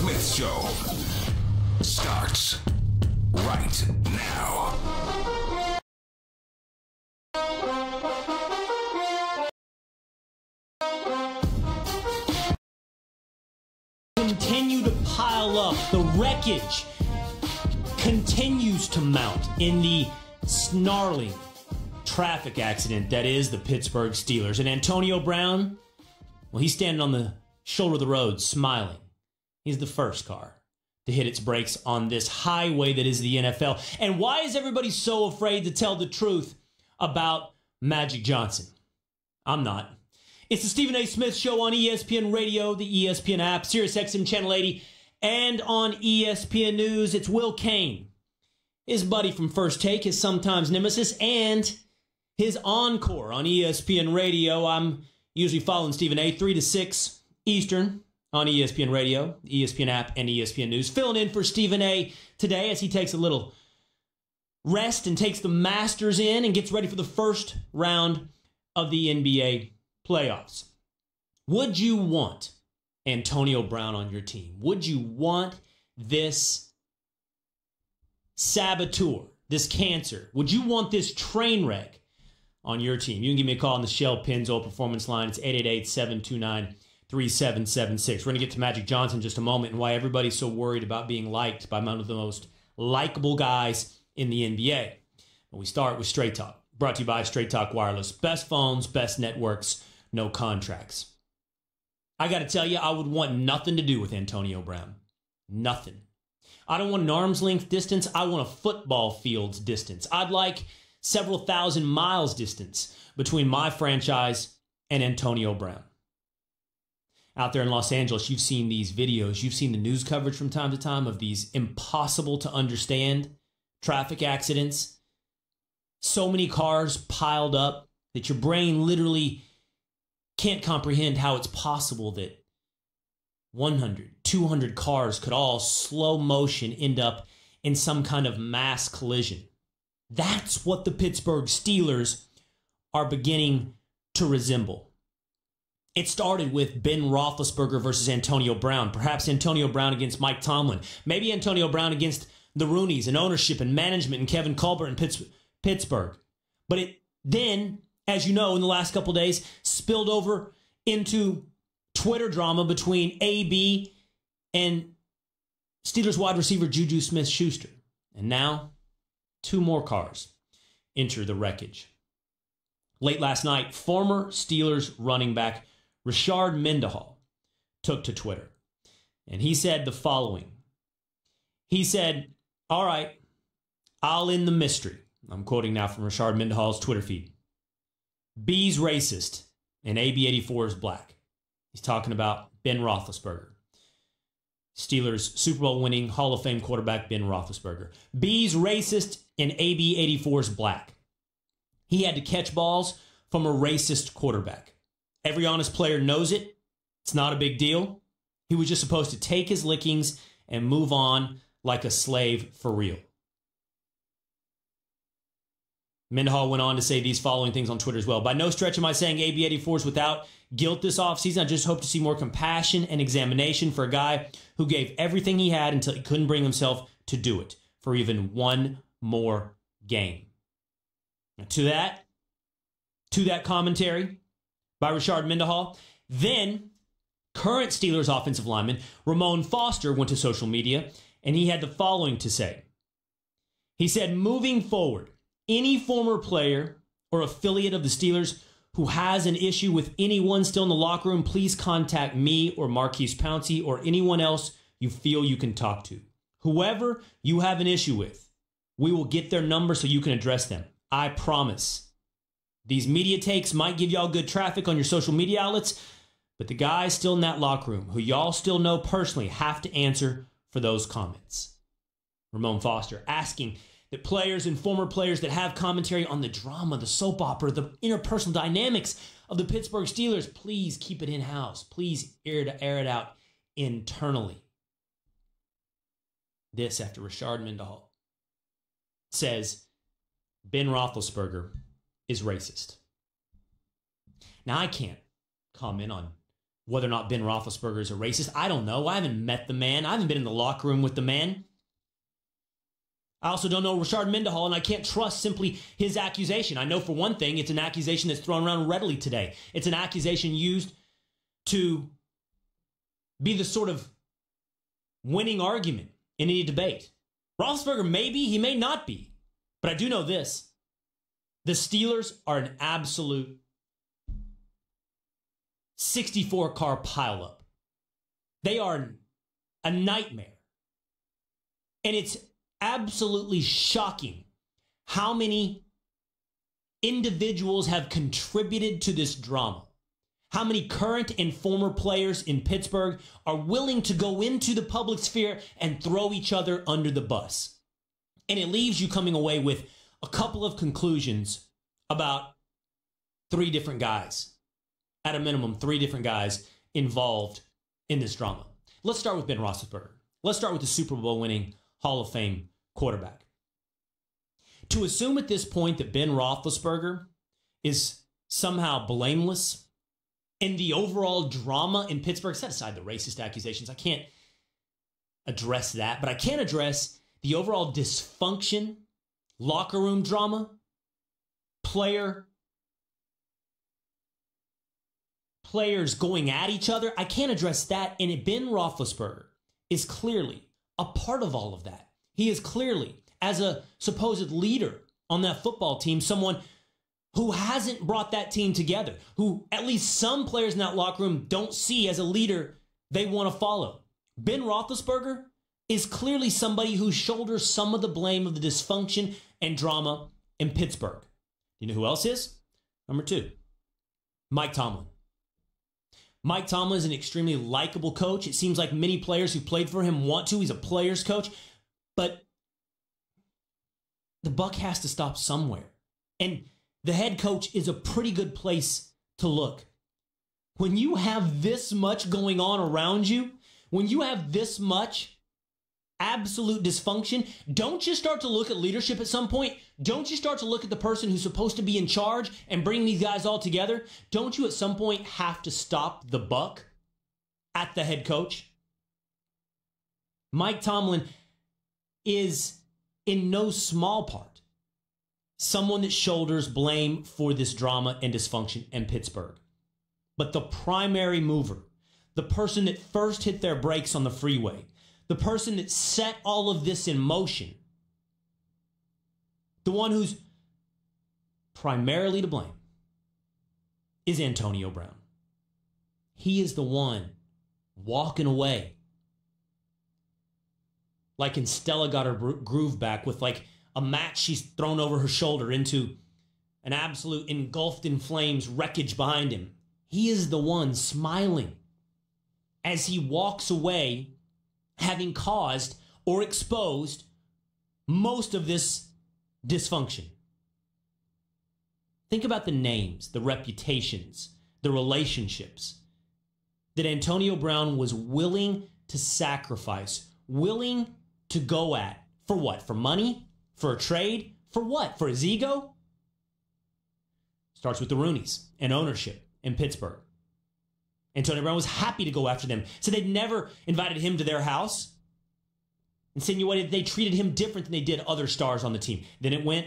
Smith Show starts right now. Continue to pile up. The wreckage continues to mount in the snarling traffic accident that is the Pittsburgh Steelers. And Antonio Brown, well, he's standing on the shoulder of the road smiling. He's the first car to hit its brakes on this highway that is the NFL. And why is everybody so afraid to tell the truth about Magic Johnson? I'm not. It's the Stephen A. Smith Show on ESPN Radio, the ESPN app, SiriusXM Channel 80, and on ESPN News. It's Will Cain, his buddy from First Take, his sometimes nemesis, and his encore on ESPN Radio. I'm usually following Stephen A. 3 to 6 Eastern on ESPN Radio, the ESPN app, and ESPN News. Filling in for Stephen A. today as he takes a little rest and takes the Masters in and gets ready for the first round of the NBA playoffs. Would you want Antonio Brown on your team? Would you want this saboteur, this cancer? Would you want this train wreck on your team? You can give me a call on the Shell Pennzoil Performance line. It's 888-729-3776. We're going to get to Magic Johnson in just a moment and why everybody's so worried about being liked by one of the most likable guys in the NBA. But we start with Straight Talk, brought to you by Straight Talk Wireless. Best phones, best networks, no contracts. I got to tell you, I would want nothing to do with Antonio Brown. Nothing. I don't want an arm's length distance. I want a football field's distance. I'd like several thousand miles distance between my franchise and Antonio Brown. Out there in Los Angeles, you've seen these videos. You've seen the news coverage from time to time of these impossible to understand traffic accidents. So many cars piled up that your brain literally can't comprehend how it's possible that 100, 200 cars could all slow motion end up in some kind of mass collision. That's what the Pittsburgh Steelers are beginning to resemble. It started with Ben Roethlisberger versus Antonio Brown. Perhaps Antonio Brown against Mike Tomlin. Maybe Antonio Brown against the Rooneys and ownership and management and Kevin Colbert in Pittsburgh. But it then, as you know, in the last couple of days, spilled over into Twitter drama between AB and Steelers wide receiver Juju Smith-Schuster. And now, two more cars enter the wreckage. Late last night, former Steelers running back Rashard Mendenhall took to Twitter. And he said the following. He said, "All right, I'll end the mystery." I'm quoting now from Rashard Mendenhall's Twitter feed. "B's racist and AB84 is black." He's talking about Ben Roethlisberger. Steelers Super Bowl winning Hall of Fame quarterback Ben Roethlisberger. B's racist and AB84 is black. He had to catch balls from a racist quarterback. Every honest player knows it. It's not a big deal. He was just supposed to take his lickings and move on like a slave for real. Mendenhall went on to say these following things on Twitter as well. "By no stretch am I saying AB84 is without guilt this offseason. I just hope to see more compassion and examination for a guy who gave everything he had until he couldn't bring himself to do it for even one more game." Now, to that commentary by Rashard Mendenhall, then current Steelers offensive lineman Ramon Foster went to social media and he had the following to say. He said, "Moving forward, any former player or affiliate of the Steelers who has an issue with anyone still in the locker room, please contact me or Marquise Pouncey or anyone else you feel you can talk to. Whoever you have an issue with, we will get their number so you can address them. I promise. These media takes might give y'all good traffic on your social media outlets, but the guys still in that locker room, who y'all still know personally, have to answer for those comments." Ramon Foster asking that players and former players that have commentary on the drama, the soap opera, the interpersonal dynamics of the Pittsburgh Steelers, please keep it in-house. Please air it out internally. This after Rashard Mendenhall says Ben Roethlisberger is racist. Now, I can't comment on whether or not Ben Roethlisberger is a racist. I don't know. I haven't met the man. I haven't been in the locker room with the man. I also don't know Rashard Mendenhall, and I can't trust simply his accusation. I know for one thing, it's an accusation that's thrown around readily today. It's an accusation used to be the sort of winning argument in any debate. Roethlisberger may be, he may not be. But I do know this. The Steelers are an absolute 64-car pileup. They are a nightmare. And it's absolutely shocking how many individuals have contributed to this drama. How many current and former players in Pittsburgh are willing to go into the public sphere and throw each other under the bus. And it leaves you coming away with a couple of conclusions about three different guys. At a minimum, three different guys involved in this drama. Let's start with Ben Roethlisberger. Let's start with the Super Bowl winning Hall of Fame quarterback. To assume at this point that Ben Roethlisberger is somehow blameless in the overall drama in Pittsburgh, set aside the racist accusations, I can't address that, but I can address the overall dysfunction, locker room drama, players going at each other. I can't address that, and Ben Roethlisberger is clearly a part of all of that. He is clearly, as a supposed leader on that football team, someone who hasn't brought that team together, who at least some players in that locker room don't see as a leader they want to follow. Ben Roethlisberger is clearly somebody who shoulders some of the blame of the dysfunction and drama in Pittsburgh. You know who else is? Number two, Mike Tomlin. Mike Tomlin is an extremely likable coach. It seems like many players who played for him want to. He's a player's coach. But the buck has to stop somewhere. And the head coach is a pretty good place to look. When you have this much going on around you, when you have this much absolute dysfunction, don't you start to look at leadership at some point? Don't you start to look at the person who's supposed to be in charge and bring these guys all together? Don't you at some point have to stop the buck at the head coach? Mike Tomlin is in no small part someone that shoulders blame for this drama and dysfunction in Pittsburgh. But the primary mover, the person that first hit their brakes on the freeway, the person that set all of this in motion, the one who's primarily to blame, is Antonio Brown. He is the one walking away like in Stella Got Her Groove Back with like a match she's thrown over her shoulder into an absolute engulfed in flames wreckage behind him. He is the one smiling as he walks away, having caused or exposed most of this dysfunction. Think about the names, the reputations, the relationships that Antonio Brown was willing to sacrifice, willing to go at. For what? For money? For a trade? For what? For his ego? Starts with the Rooneys and ownership in Pittsburgh. Antonio Brown was happy to go after them. So they'd never invited him to their house. Insinuated they treated him different than they did other stars on the team. Then it went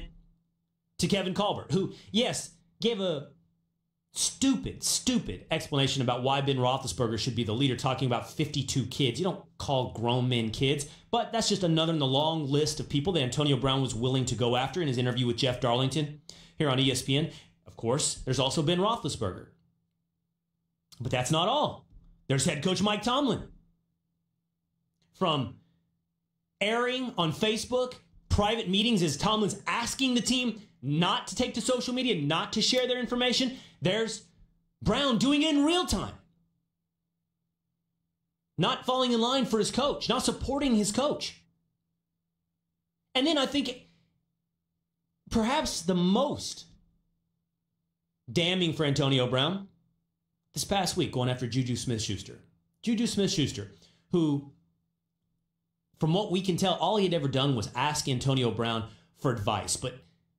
to Kevin Colbert, who, yes, gave a stupid explanation about why Ben Roethlisberger should be the leader, talking about 52 kids. You don't call grown men kids, but that's just another in the long list of people that Antonio Brown was willing to go after in his interview with Jeff Darlington here on ESPN. Of course, there's also Ben Roethlisberger. But that's not all. There's head coach Mike Tomlin. From airing on Facebook private meetings as Tomlin's asking the team not to take to social media, not to share their information, there's Brown doing it in real time. Not falling in line for his coach, not supporting his coach. And then I think perhaps the most damning for Antonio Brown, this past week going after Juju Smith-Schuster. Juju Smith-Schuster, who, from what we can tell, all he had ever done was ask Antonio Brown for advice. But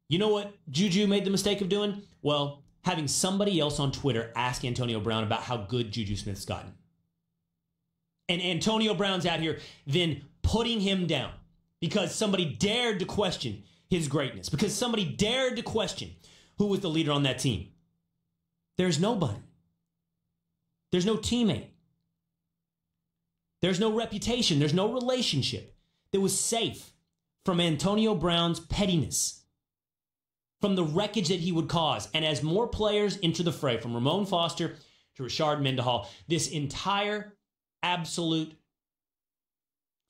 you know what Juju made the mistake of doing? Well, having somebody else on Twitter ask Antonio Brown about how good Juju Smith's gotten. And Antonio Brown's out here then putting him down because somebody dared to question his greatness, because somebody dared to question who was the leader on that team. There's nobody. There's no teammate. There's no reputation. There's no relationship that was safe from Antonio Brown's pettiness, from the wreckage that he would cause. And as more players enter the fray, from Ramon Foster to Rashard Mendenhall, this entire absolute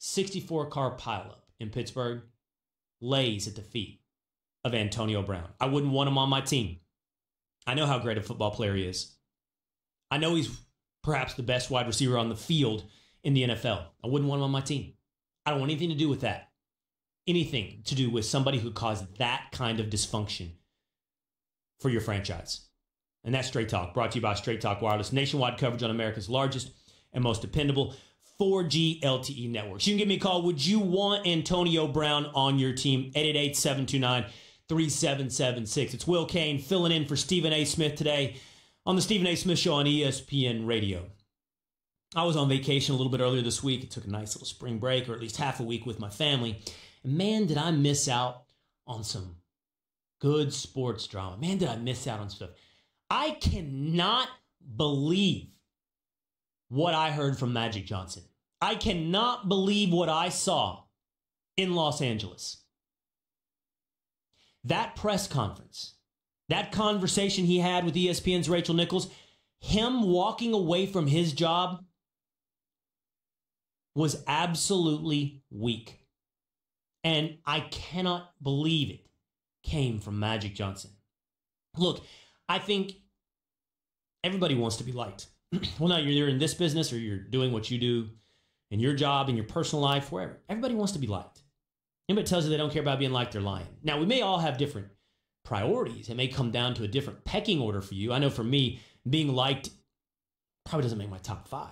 64-car pileup in Pittsburgh lays at the feet of Antonio Brown. I wouldn't want him on my team. I know how great a football player he is. I know he's perhaps the best wide receiver on the field in the NFL. I wouldn't want him on my team. I don't want anything to do with that. Anything to do with somebody who caused that kind of dysfunction for your franchise. And that's Straight Talk, brought to you by Straight Talk Wireless. Nationwide coverage on America's largest and most dependable 4G LTE networks. You can give me a call. Would you want Antonio Brown on your team? 888-729-3776. It's Will Cain filling in for Stephen A. Smith today on the Stephen A. Smith Show on ESPN Radio. I was on vacation a little bit earlier this week. I took a nice little spring break, or at least half a week with my family. And man, did I miss out on some good sports drama. Man, did I miss out on stuff. I cannot believe what I heard from Magic Johnson. I cannot believe what I saw in Los Angeles. That press conference, that conversation he had with ESPN's Rachel Nichols, him walking away from his job was absolutely weak. And I cannot believe it came from Magic Johnson. Look, I think everybody wants to be liked. Well, now you're in this business or you're doing what you do in your job, in your personal life, wherever. Everybody wants to be liked. Anybody tells you they don't care about being liked, they're lying. Now, we may all have different priorities. It may come down to a different pecking order for you. I know for me, being liked probably doesn't make my top 5.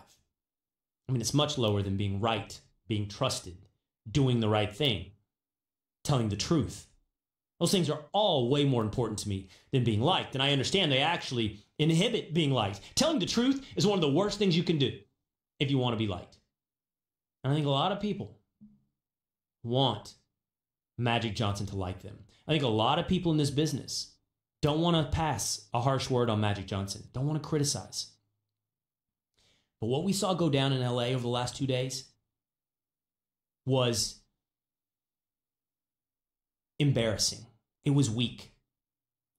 I mean, it's much lower than being right, being trusted, doing the right thing, telling the truth. Those things are all way more important to me than being liked. And I understand they actually inhibit being liked. Telling the truth is one of the worst things you can do if you want to be liked. And I think a lot of people want Magic Johnson to like them. I think a lot of people in this business don't want to pass a harsh word on Magic Johnson, don't want to criticize. But what we saw go down in LA over the last 2 days was embarrassing. It was weak.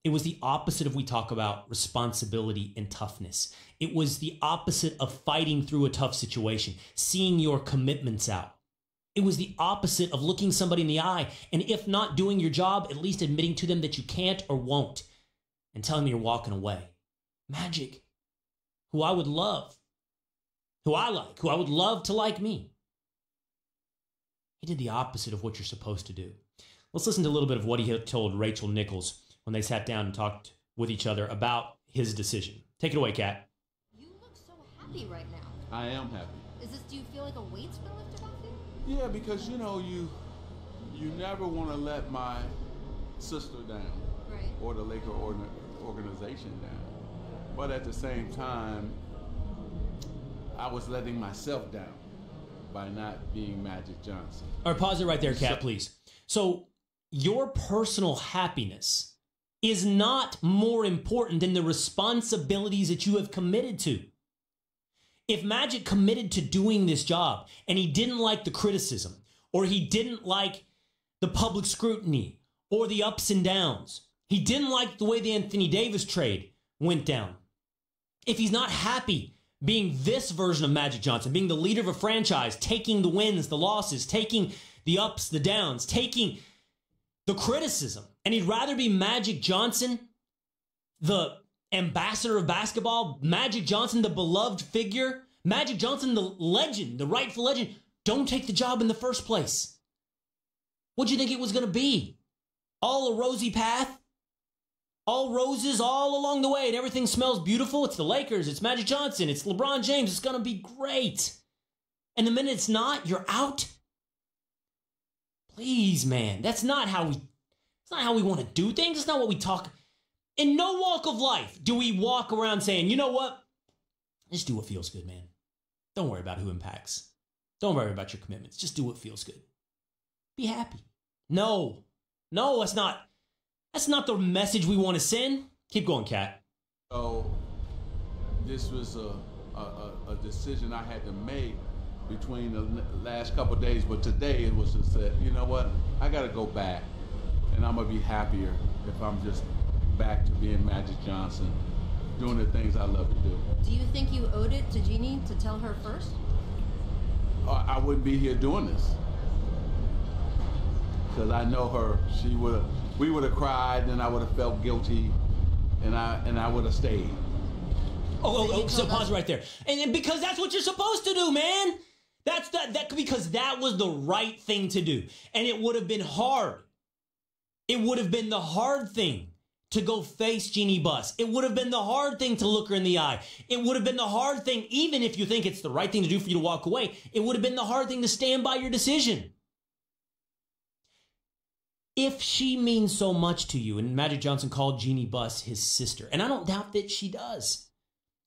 It was the opposite of we talk about responsibility and toughness. It was the opposite of fighting through a tough situation, seeing your commitments out. It was the opposite of looking somebody in the eye and if not doing your job, at least admitting to them that you can't or won't and telling them you're walking away. Magic, who I would love, who I like, who I would love to like me. He did the opposite of what you're supposed to do. Let's listen to a little bit of what he had told Rachel Nichols when they sat down and talked with each other about his decision. Take it away, Kat. You look so happy right now. I am happy. Do you feel like a weight's been lifted off you? Yeah, because you never want to let my sister down, Right. or the Laker organization down. But at the same time, I was letting myself down by not being Magic Johnson. All right, pause it right there, Kat, please. So your personal happiness is not more important than the responsibilities that you have committed to. If Magic committed to doing this job and he didn't like the criticism, or he didn't like the public scrutiny or the ups and downs, he didn't like the way the Anthony Davis trade went down, if he's not happy being this version of Magic Johnson, being the leader of a franchise, taking the wins, the losses, taking the ups, the downs, taking the criticism, and he'd rather be Magic Johnson, the ambassador of basketball, Magic Johnson, the beloved figure, Magic Johnson, the legend, the rightful legend, don't take the job in the first place. What'd you think it was going to be? All a rosy path? All roses all along the way and everything smells beautiful? It's the Lakers, it's Magic Johnson, it's LeBron James, it's going to be great. And the minute it's not, you're out? Please, man, that's not how we want to do things. That's not what we talk. In no walk of life do we walk around saying, you know what? Just do what feels good, man. Don't worry about who impacts. Don't worry about your commitments. Just do what feels good. Be happy. No, that's not the message we want to send. Keep going, Kat. So this was a decision I had to make between the last couple of days, but today it was just that, you know what? I got to go back, and I'm going to be happier if I'm just back to being Magic Johnson, doing the things I love to do. Do you think you owed it to Jeannie to tell her first? I wouldn't be here doing this. Because I know her. We would have cried, and I would have felt guilty, and I would have stayed. So pause right there. And because that's what you're supposed to do, man. Because that was the right thing to do. And it would have been hard. It would have been the hard thing to go face Jeannie Buss. It would have been the hard thing to look her in the eye. It would have been the hard thing, even if you think it's the right thing to do for you to walk away, it would have been the hard thing to stand by your decision. If she means so much to you, and Magic Johnson called Jeannie Buss his sister, and I don't doubt that she does,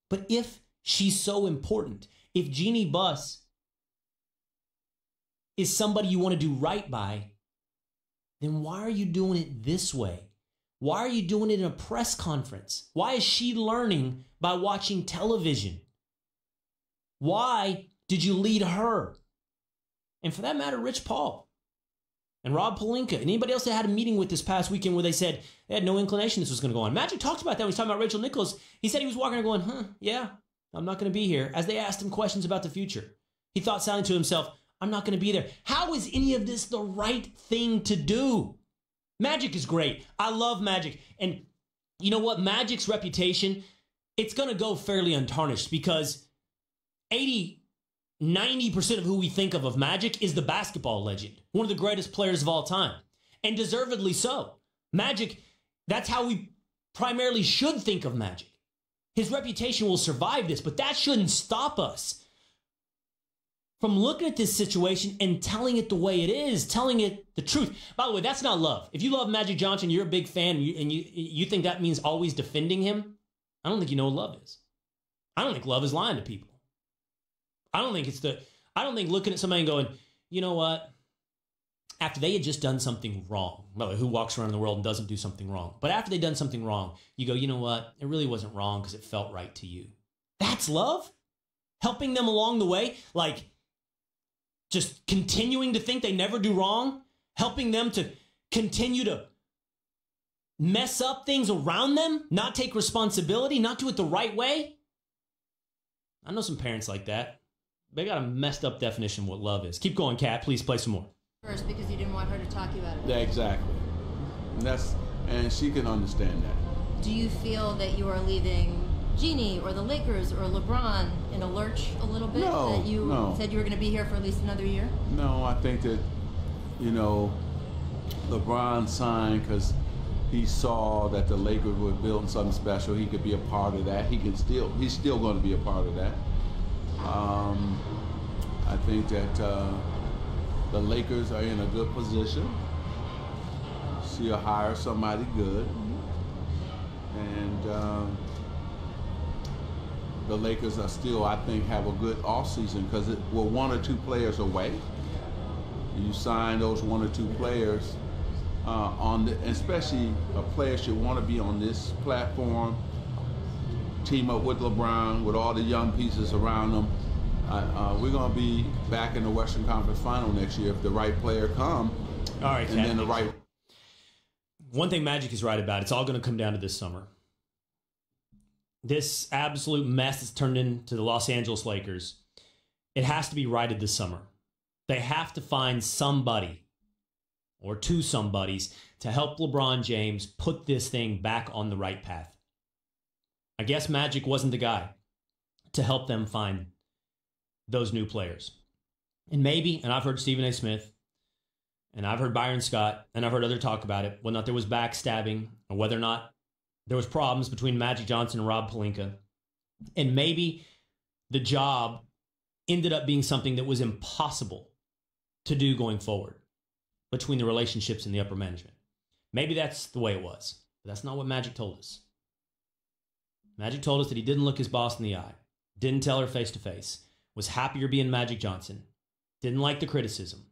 but if she's so important, if Jeannie Buss is somebody you want to do right by, then why are you doing it this way? Why are you doing it in a press conference? Why is she learning by watching television? Why did you lead her? And for that matter, Rich Paul and Rob Pelinka and anybody else that had a meeting with this past weekend where they said they had no inclination this was going to go on. Magic talked about that when he was talking about Rachel Nichols. He said he was walking around going, yeah, I'm not going to be here. As they asked him questions about the future, he thought silently to himself, I'm not going to be there. How is any of this the right thing to do? Magic is great. I love Magic. And you know what? Magic's reputation, it's going to go fairly untarnished because 90% of who we think of Magic is the basketball legend, one of the greatest players of all time, and deservedly so. Magic, that's how we primarily should think of Magic. His reputation will survive this, but that shouldn't stop us from looking at this situation and telling it the way it is, telling it the truth. By the way, that's not love. If you love Magic Johnson, you're a big fan, and you think that means always defending him, I don't think you know what love is. I don't think love is lying to people. I don't think looking at somebody and going, you know what? After they had just done something wrong, well, who walks around in the world and doesn't do something wrong? But after they'd done something wrong, you go, you know what? It really wasn't wrong because it felt right to you. That's love? Helping them along the way? Like, just continuing to think they never do wrong? Helping them to continue to mess up things around them? Not take responsibility? Not do it the right way? I know some parents like that. They got a messed up definition of what love is. Keep going, Kat. Please play some more. First, because you didn't want her to talk you out of it. Yeah, exactly. And she can understand that. Do you feel that you are leaving Jeannie or the Lakers or LeBron in a lurch a little bit? No, that you said you were going to be here for at least another year? No, I think that, LeBron signed because he saw that the Lakers were building something special. He could be a part of that. He's still going to be a part of that. I think that the Lakers are in a good position. She'll hire somebody good. And the Lakers are still, I think, have a good offseason because we're one or two players away. You sign those one or two players especially a player should want to be on this platform, team up with LeBron, with all the young pieces around them. We're going to be back in the Western Conference Final next year if the right player come. All right, and then the right. One thing Magic is right about, it's all going to come down to this summer. This absolute mess that's turned into the Los Angeles Lakers, it has to be righted this summer. They have to find somebody or two somebodies to help LeBron James put this thing back on the right path. I guess Magic wasn't the guy to help them find those new players. And maybe, and I've heard Stephen A. Smith, and I've heard Byron Scott, and I've heard others talk about it, whether or not there was backstabbing, or whether or not there was problems between Magic Johnson and Rob Pelinka. And maybe the job ended up being something that was impossible to do going forward between the relationships and the upper management. Maybe that's the way it was. But that's not what Magic told us. Magic told us that he didn't look his boss in the eye, didn't tell her face to face, was happier being Magic Johnson, didn't like the criticism,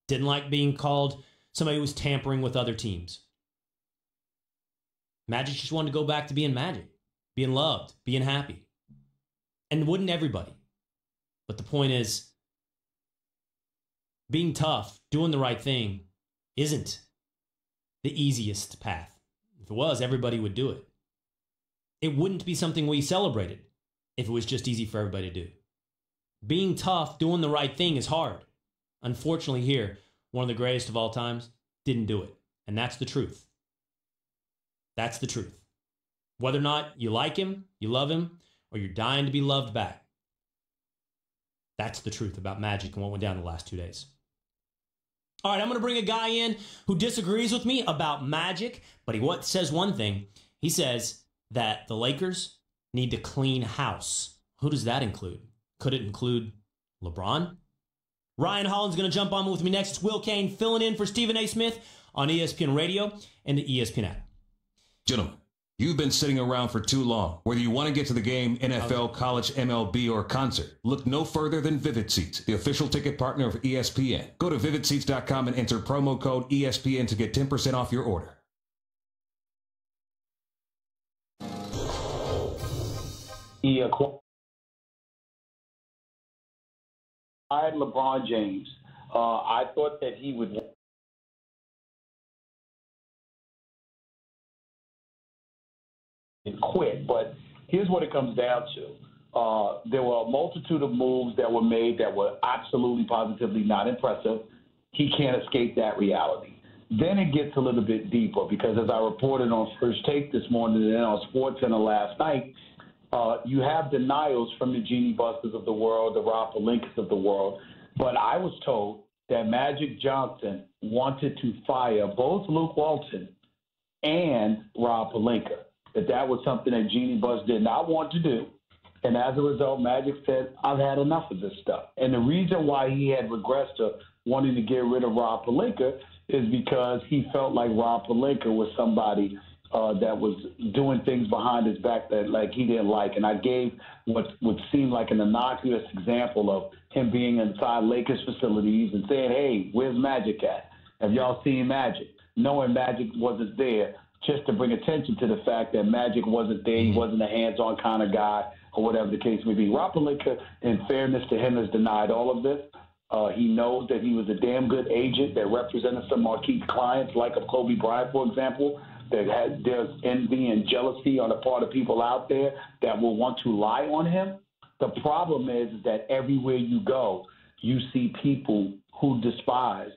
didn't like being called somebody who was tampering with other teams. Magic just wanted to go back to being Magic, being loved, being happy. And wouldn't everybody? But the point is, being tough, doing the right thing, isn't the easiest path. If it was, everybody would do it. It wouldn't be something we celebrated if it was just easy for everybody to do. Being tough, doing the right thing is hard. Unfortunately here, one of the greatest of all times didn't do it. And that's the truth. That's the truth. Whether or not you like him, you love him, or you're dying to be loved back. That's the truth about Magic and what went down the last 2 days. All right, I'm going to bring a guy in who disagrees with me about Magic, but he says one thing. He says that the Lakers need to clean house. Who does that include? Could it include LeBron? Ryan Hollins is going to jump on with me next. It's Will Cain filling in for Stephen A. Smith on ESPN Radio and the ESPN app. Gentlemen, you've been sitting around for too long. Whether you want to get to the game, NFL, college, MLB, or concert, look no further than Vivid Seats, the official ticket partner of ESPN. Go to vividseats.com and enter promo code ESPN to get 10% off your order. He acquired LeBron James. I thought that he would quit, but here's what it comes down to. There were a multitude of moves that were made that were absolutely, positively not impressive. He can't escape that reality. Then it gets a little bit deeper because, as I reported on First Take this morning and on SportsCenter last night, you have denials from the Genie Busters of the world, the Rob Pelinkas of the world. But I was told that Magic Johnson wanted to fire both Luke Walton and Rob Pelinka, that was something that Genie Bus did not want to do. And as a result, Magic said, I've had enough of this stuff. And the reason why he had regressed to wanting to get rid of Rob Pelinka is because he felt like Rob Pelinka was somebody that was doing things behind his back that like he didn't like. And I gave what would seem like an innocuous example of him being inside Lakers facilities and saying, hey, where's Magic at? Have y'all seen Magic? Knowing Magic wasn't there, just to bring attention to the fact that Magic wasn't there. He wasn't a hands-on kind of guy or whatever the case may be. Rob Pelinka, in fairness to him, has denied all of this. He knows that he was a damn good agent that represented some marquee clients like of Kobe Bryant, for example, there's envy and jealousy on the part of people out there that will want to lie on him. The problem is that everywhere you go, you see people who despise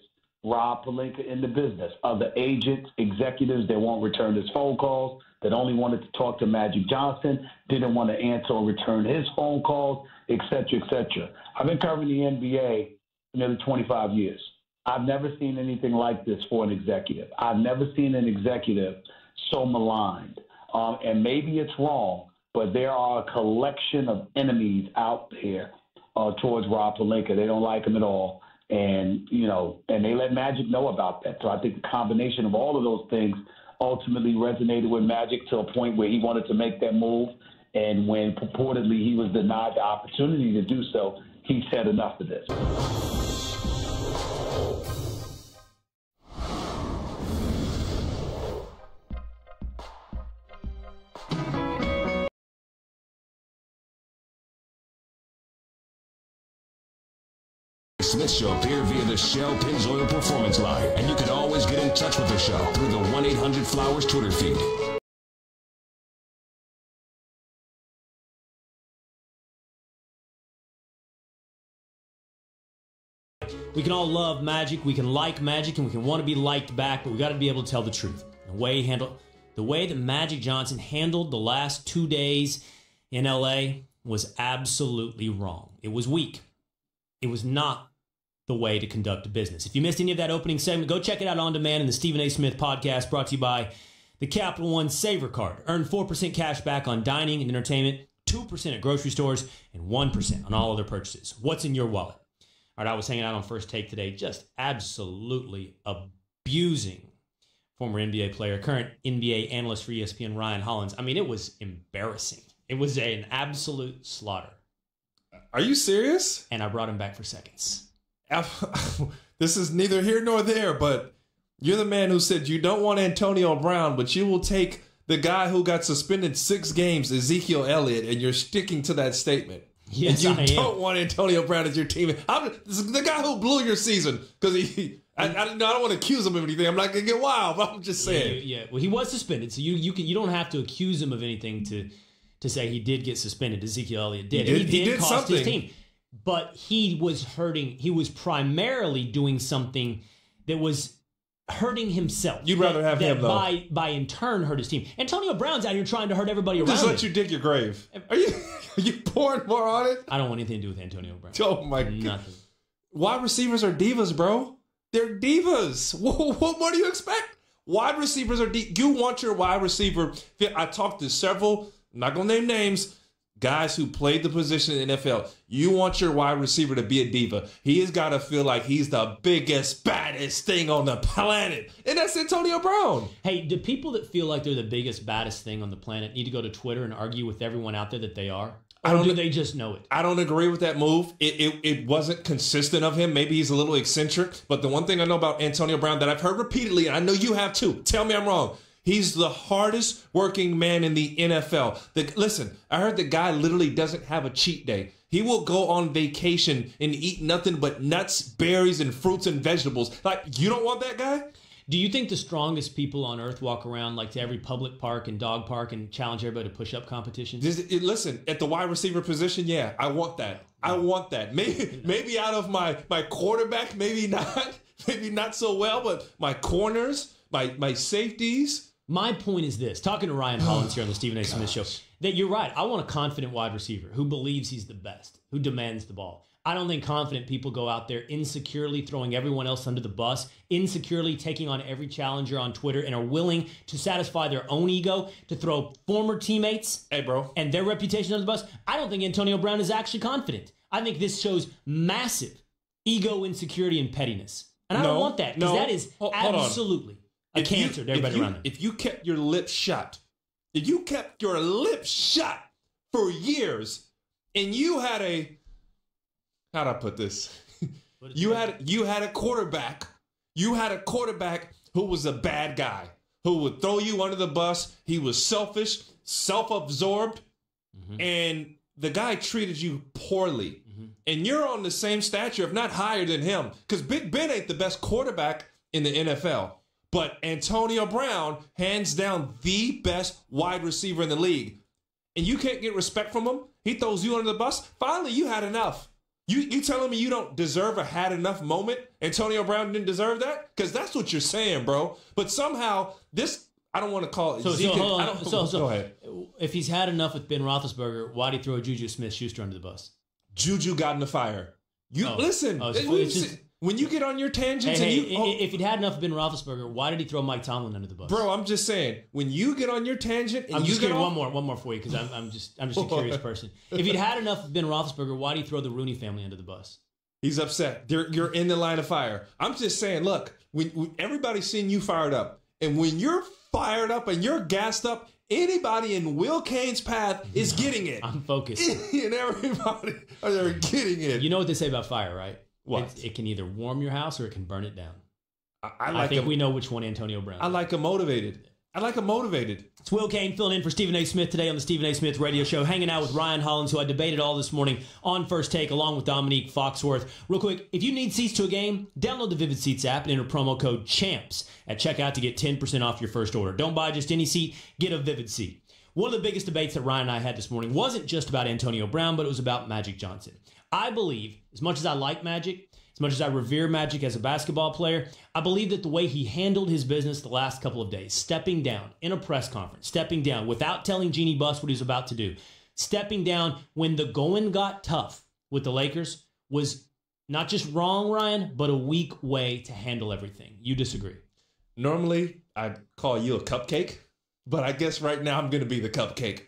Rob Pelinka in the business, other agents, executives that won't return his phone calls, that only wanted to talk to Magic Johnson, didn't want to answer or return his phone calls, et cetera, et cetera. I've been covering the NBA for nearly 25 years. I've never seen anything like this for an executive. I've never seen an executive so maligned. And maybe it's wrong, but there are a collection of enemies out there towards Rob Pelinka. They don't like him at all. And, and they let Magic know about that. So I think the combination of all of those things ultimately resonated with Magic to a point where he wanted to make that move. And when purportedly he was denied the opportunity to do so, he said enough of this. Smith Show appear via the Shell Pennzoil Performance Line, and you can always get in touch with the show through the 1-800-Flowers Twitter feed. We can all love Magic, we can like Magic, and we can want to be liked back, but we got to be able to tell the truth. The way that Magic Johnson handled the last 2 days in LA was absolutely wrong. It was weak. It was not the way to conduct a business. If you missed any of that opening segment, go check it out on demand in the Stephen A. Smith podcast, brought to you by the Capital One Saver Card. Earn 4% cash back on dining and entertainment, 2% at grocery stores, and 1% on all other purchases. What's in your wallet? All right, I was hanging out on First Take today, just absolutely abusing former NBA player, current NBA analyst for ESPN, Ryan Hollins. I mean, it was embarrassing. It was an absolute slaughter. Are you serious? And I brought him back for seconds. This is neither here nor there, but you're the man who said you don't want Antonio Brown, but you will take the guy who got suspended 6 games, Ezekiel Elliott, and you're sticking to that statement. Yes, and you don't want Antonio Brown as your teammate. This is the guy who blew your season, because I don't want to accuse him of anything. I'm not going to get wild, but I'm just saying. Yeah. Well, he was suspended, so you don't have to accuse him of anything to say he did get suspended. Ezekiel Elliott did. He did cost something. his team. But he was hurting. He was primarily doing something that was hurting himself. You'd rather have him, though. By in turn hurt his team. Antonio Brown's out here trying to hurt everybody around Just let him. you dig your grave. Are you pouring more on it? I don't want anything to do with Antonio Brown. Oh, my God. Nothing. Wide receivers are divas, bro. They're divas. What more do you expect? Wide receivers are you want your wide receiver. I talked to several, I'm not going to name names, guys who played the position in the NFL. You want your wide receiver to be a diva. He has got to feel like he's the biggest, baddest thing on the planet. And that's Antonio Brown. Hey, do people that feel like they're the biggest, baddest thing on the planet need to go to Twitter and argue with everyone out there that they are? Or do they just know it? I don't agree with that move. It wasn't consistent of him. Maybe he's a little eccentric. But the one thing I know about Antonio Brown that I've heard repeatedly, and I know you have too, tell me I'm wrong, he's the hardest working man in the NFL. Listen, I heard the guy literally doesn't have a cheat day. He will go on vacation and eat nothing but nuts, berries, and fruits and vegetables. Like, you don't want that guy? Do you think the strongest people on earth walk around like to every public park and dog park and challenge everybody to push-up competitions? Listen, at the wide receiver position, yeah, I want that. I want that. Maybe out of my quarterback, maybe not so well, but my corners, my safeties. My point is this, talking to Ryan Hollins here on the Stephen A. Smith Show, that you're right. I want a confident wide receiver who believes he's the best, who demands the ball. I don't think confident people go out there insecurely throwing everyone else under the bus, insecurely taking on every challenger on Twitter, and are willing to satisfy their own ego to throw former teammates and their reputation under the bus. I don't think Antonio Brown is actually confident. I think this shows massive ego, insecurity, and pettiness. And I don't want that, because that is absolutely a cancer to everybody around him. If you kept your lips shut, for years, and you had how'd I put this? You had a quarterback. You had a quarterback who was a bad guy, who would throw you under the bus. He was selfish, self-absorbed, and the guy treated you poorly. And you're on the same stature, if not higher than him, because Big Ben ain't the best quarterback in the NFL. But Antonio Brown, hands down, the best wide receiver in the league. And you can't get respect from him. He throws you under the bus. Finally, you had enough. You telling me you don't deserve a had enough moment? Antonio Brown didn't deserve that? Because that's what you're saying, bro. But somehow, this, I don't want to call it. Go ahead. If he's had enough with Ben Roethlisberger, why'd he throw Juju Smith-Schuster under the bus? Juju got in the fire. Listen, when you get on your tangents if he'd had enough of Ben Roethlisberger, why did he throw Mike Tomlin under the bus? Bro, I'm just saying, when you get on your tangent, and I'm just kidding. One more for you, because I'm just a curious person. If he'd had enough of Ben Roethlisberger, why did he throw the Rooney family under the bus? He's upset. You're in the line of fire. I'm just saying, look, when everybody's seeing you fired up, and when you're fired up and you're gassed up, anybody in Will Cain's path is getting it. I'm focused. And everybody are getting it. You know what they say about fire, right? What? It can either warm your house or it can burn it down. I think we know which one Antonio Brown is. I like him motivated. It's Will Cain filling in for Stephen A. Smith today on the Stephen A. Smith Radio Show, hanging out with Ryan Hollins, who I debated all this morning on First Take, along with Dominique Foxworth. Real quick, if you need seats to a game, download the Vivid Seats app and enter promo code CHAMPS at checkout to get 10% off your first order. Don't buy just any seat, get a Vivid seat. One of the biggest debates that Ryan and I had this morning wasn't just about Antonio Brown, but it was about Magic Johnson. I believe, as much as I like Magic, as much as I revere Magic as a basketball player, I believe that the way he handled his business the last couple of days, stepping down in a press conference, stepping down without telling Jeannie Buss what he was about to do, stepping down when the going got tough with the Lakers, was not just wrong, Ryan, but a weak way to handle everything. You disagree? Normally, I'd call you a cupcake, but I guess right now I'm going to be the cupcake.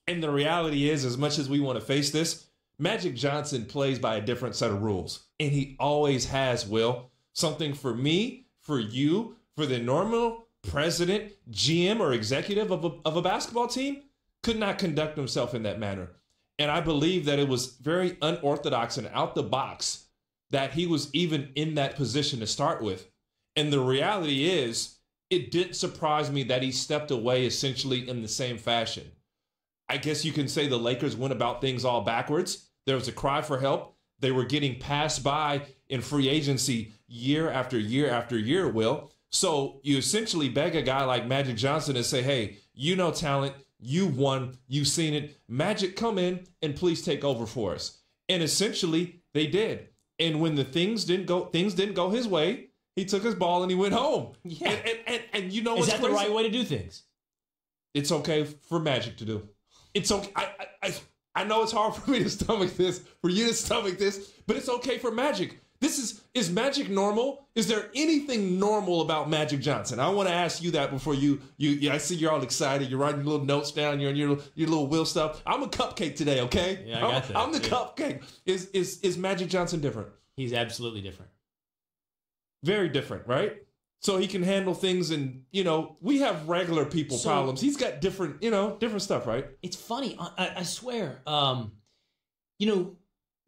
And the reality is, as much as we want to face this, Magic Johnson plays by a different set of rules. And he always has, Will. Something for me, for you, for the normal president, GM, or executive of a basketball team could not conduct himself in that manner. And I believe that it was very unorthodox and out the box that he was even in that position to start with. And the reality is, it didn't surprise me that he stepped away essentially in the same fashion. I guess you can say the Lakers went about things all backwards. There was a cry for help. They were getting passed by in free agency year after year after year, Will. So you essentially beg a guy like Magic Johnson to say, hey, you know talent, you won, you've seen it. Magic, come in and please take over for us. And essentially they did. And when the things didn't go his way, he took his ball and he went home. Yeah. And you know what's crazy? Is that the right way to do things? It's okay for Magic to do. It's okay. I know it's hard for me to stomach this, for you to stomach this, but it's okay for Magic. Is Magic normal? Is there anything normal about Magic Johnson? I want to ask you that before you I see you're all excited. You're writing your little notes down. You're on your little Will stuff. I'm a cupcake today, okay? Yeah, I got that. I'm the cupcake. Is Magic Johnson different? He's absolutely different. Very different, right? So he can handle things, and we have regular people problems. He's got different stuff, right? It's funny. I swear.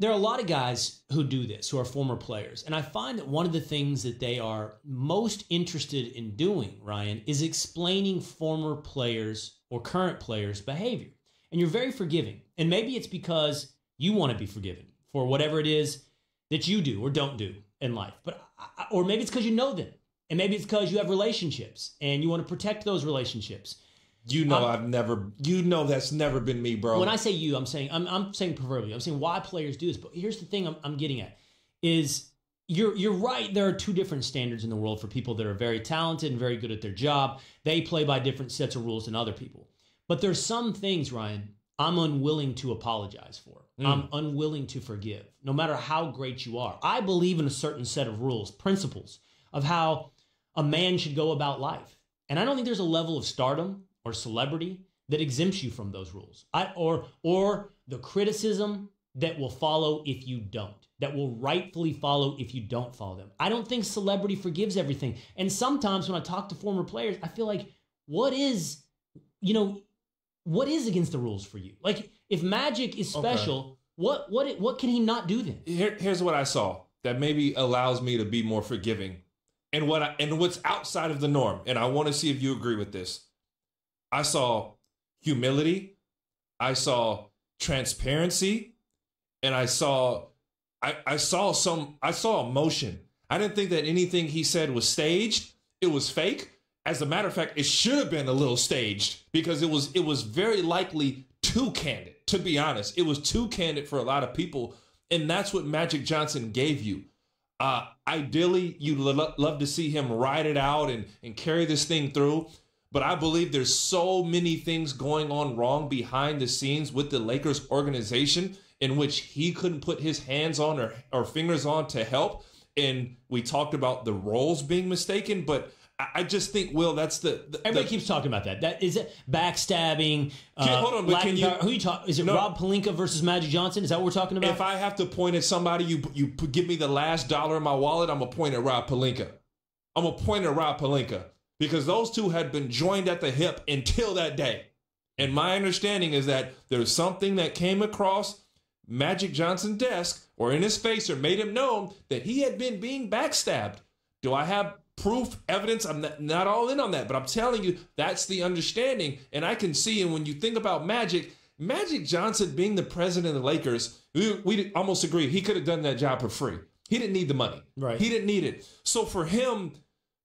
There are a lot of guys who do this, who are former players. And I find that one of the things that they are most interested in doing, Ryan, is explaining former players or current players' behavior. And you're very forgiving. And maybe it's because you want to be forgiven for whatever it is that you do or don't do in life. Or maybe it's because you know them. And maybe it's because you have relationships and you want to protect those relationships. That's never been me, bro. When I say you, I'm saying proverbially. I'm saying why players do this. But here's the thing I'm getting at is you're right. There are two different standards in the world for people that are very talented and very good at their job. They play by different sets of rules than other people. But there's some things, Ryan, I'm unwilling to apologize for. I'm unwilling to forgive, no matter how great you are. I believe in a certain set of rules, principles of how a man should go about life. And I don't think there's a level of stardom or celebrity that exempts you from those rules, or the criticism that will follow if you don't, that will rightfully follow if you don't follow them. I don't think celebrity forgives everything. And sometimes when I talk to former players, I feel like, what is against the rules for you? Like, if Magic is special, okay, what can he not do then? Here's what I saw that maybe allows me to be more forgiving, and what's outside of the norm. And I want to see if you agree with this. I saw humility, I saw transparency, and I saw emotion. I didn't think that anything he said was staged. It was fake. As a matter of fact, it should have been a little staged because it was very likely too candid. To be honest, it was too candid for a lot of people, and that's what Magic Johnson gave you. Ideally, you'd love to see him ride it out and carry this thing through. But I believe there's so many things going on wrong behind the scenes with the Lakers organization in which he couldn't put his hands on or fingers on to help. And we talked about the roles being mistaken, but I just think, Will, that's everybody keeps talking about that. That is it. Backstabbing. Hold on, but who you talk? Is it Rob Pelinka versus Magic Johnson? Is that what we're talking about? If I have to point at somebody, you give me the last dollar in my wallet, I'm gonna point at Rob Pelinka. Because those two had been joined at the hip until that day. And my understanding is that there's something that came across Magic Johnson's desk or in his face or made him know that he had been being backstabbed. Do I have proof, evidence? I'm not all in on that, but I'm telling you, that's the understanding. And I can see, and when you think about Magic Johnson being the president of the Lakers, we almost agree he could have done that job for free. He didn't need the money. Right. He didn't need it. So for him,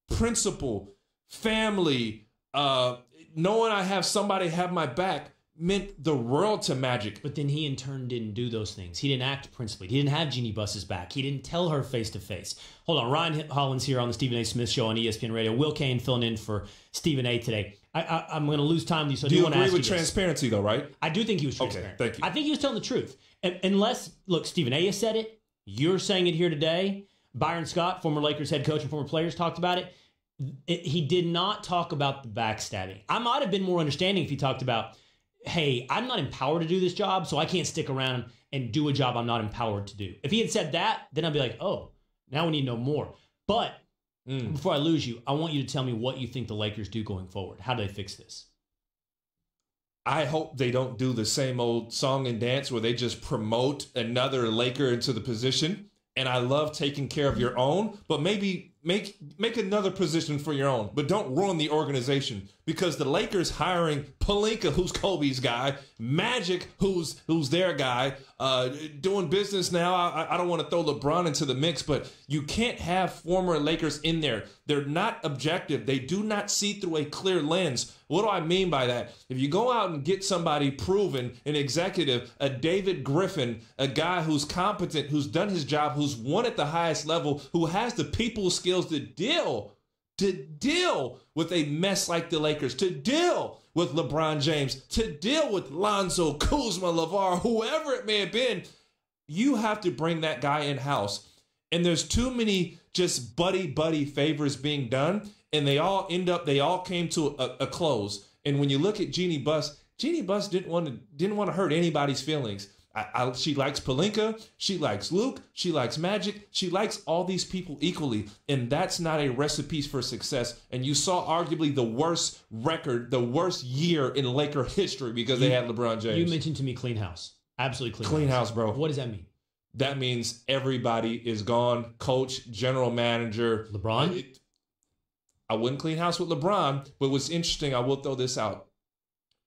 principle, family, knowing I have somebody have my back meant the world to Magic. But then he in turn didn't do those things. He didn't act principally. He didn't have Jeannie Buss's back. He didn't tell her face to face. Hold on, Ryan Hollins here on the Stephen A. Smith Show on ESPN Radio. Will Cain filling in for Stephen A. today. I'm going to lose time with you, so I do want to ask you. Do you agree with transparency, though, right? I do think he was transparent. Okay, thank you. I think he was telling the truth. Unless, look, Stephen A. has said it. You're saying it here today. Byron Scott, former Lakers head coach and former players, talked about it. He did not talk about the backstabbing. I might have been more understanding if he talked about, hey, I'm not empowered to do this job, so I can't stick around and do a job I'm not empowered to do. If he had said that, then I'd be like, oh, now we need to know more. But Before I lose you, I want you to tell me what you think the Lakers do going forward. How do they fix this? I hope they don't do the same old song and dance where they just promote another Laker into the position. And I love taking care of your own, but maybe make another position for your own, but don't ruin the organization, because the Lakers hiring Pelinka, who's Kobe's guy, Magic, who's their guy, doing business now. I don't want to throw LeBron into the mix, but you can't have former Lakers in there. They're not objective. They do not see through a clear lens. What do I mean by that? If you go out and get somebody proven, an executive, a David Griffin, a guy who's competent, who's done his job, who's won at the highest level, who has the people skills to deal with a mess like the Lakers, to deal with LeBron James, to deal with Lonzo, Kuzma, LeVar, whoever it may have been, you have to bring that guy in-house. And there's too many just buddy favors being done, and they all came to a close. And when you look at Jeannie Buss didn't want to hurt anybody's feelings. She likes Pelinka, she likes Luke, she likes Magic, she likes all these people equally, and that's not a recipe for success. And you saw arguably the worst record, the worst year in Laker history because they had LeBron James. You mentioned to me clean house. Absolutely clean house, bro. What does that mean? That means everybody is gone. Coach, general manager. LeBron? I wouldn't clean house with LeBron, but what's interesting, I will throw this out.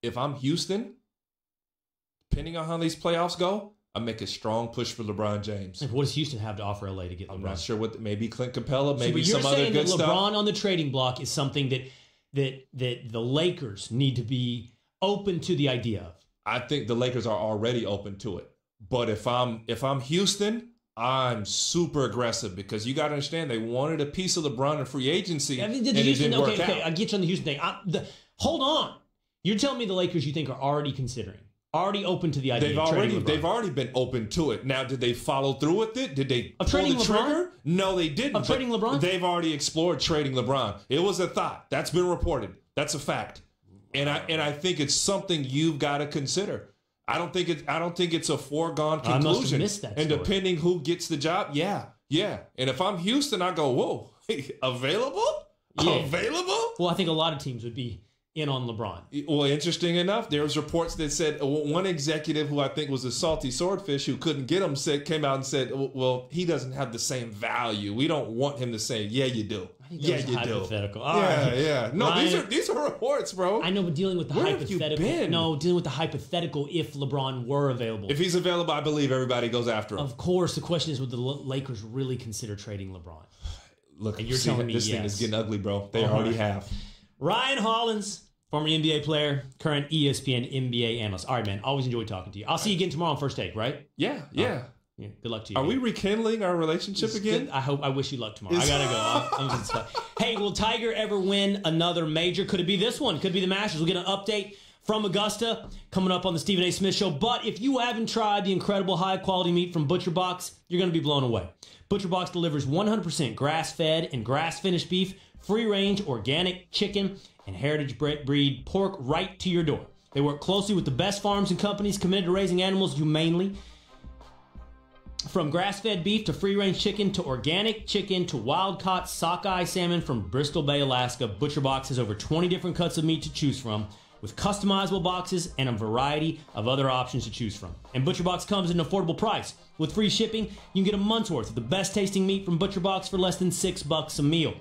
If I'm Houston, depending on how these playoffs go, I make a strong push for LeBron James. What does Houston have to offer LA to get LeBron? I'm not sure what. Maybe Clint Capella, maybe some other good stuff. You're saying that LeBron on the trading block is something that the Lakers need to be open to the idea of. I think the Lakers are already open to it. But if I'm Houston, I'm super aggressive, because you got to understand they wanted a piece of LeBron in free agency, and it didn't work out. I get you on the Houston thing. Hold on. You're telling me the Lakers you think are already considering? Already open to the idea of trading LeBron. They've already been open to it. Now, did they follow through with it? Did they pull the trigger? No, they didn't. Of trading LeBron? They've already explored trading LeBron. It was a thought. That's been reported. That's a fact. And I think it's something you've got to consider. I don't think it's a foregone conclusion. I must have missed that story. And depending who gets the job, yeah. And if I'm Houston, I go, whoa, available? Yeah. Available? Well, I think a lot of teams would be in on LeBron. Well, interesting enough, there was reports that said one executive who I think was a salty swordfish who couldn't get him came out and said, well, he doesn't have the same value. We don't want him to say, yeah, you do. I think that was hypothetical. Yeah. No, Ryan, these are reports, bro. I know, but dealing with the hypothetical. No, dealing with the hypothetical if LeBron were available. If he's available, I believe everybody goes after him. Of course. The question is, would the Lakers really consider trading LeBron? Look, and you're telling me this thing is getting ugly, bro. They already have. Ryan Hollins, former NBA player, current ESPN NBA analyst. All right, man. Always enjoy talking to you. I'll see you again tomorrow on First Take, right? Yeah. Yeah, good luck to you. Are we rekindling our relationship again? Good. I wish you luck tomorrow. I gotta go. I'm just hey, will Tiger ever win another major? Could it be this one? Could it be the Masters? We'll get an update from Augusta coming up on the Stephen A. Smith Show. But if you haven't tried the incredible high-quality meat from ButcherBox, you're going to be blown away. ButcherBox delivers 100% grass-fed and grass-finished beef, free-range organic chicken, and heritage breed pork right to your door. They work closely with the best farms and companies committed to raising animals humanely. From grass-fed beef to free-range chicken to organic chicken to wild-caught sockeye salmon from Bristol Bay, Alaska, ButcherBox has over 20 different cuts of meat to choose from, with customizable boxes and a variety of other options to choose from. And ButcherBox comes at an affordable price. With free shipping, you can get a month's worth of the best-tasting meat from ButcherBox for less than $6 a meal.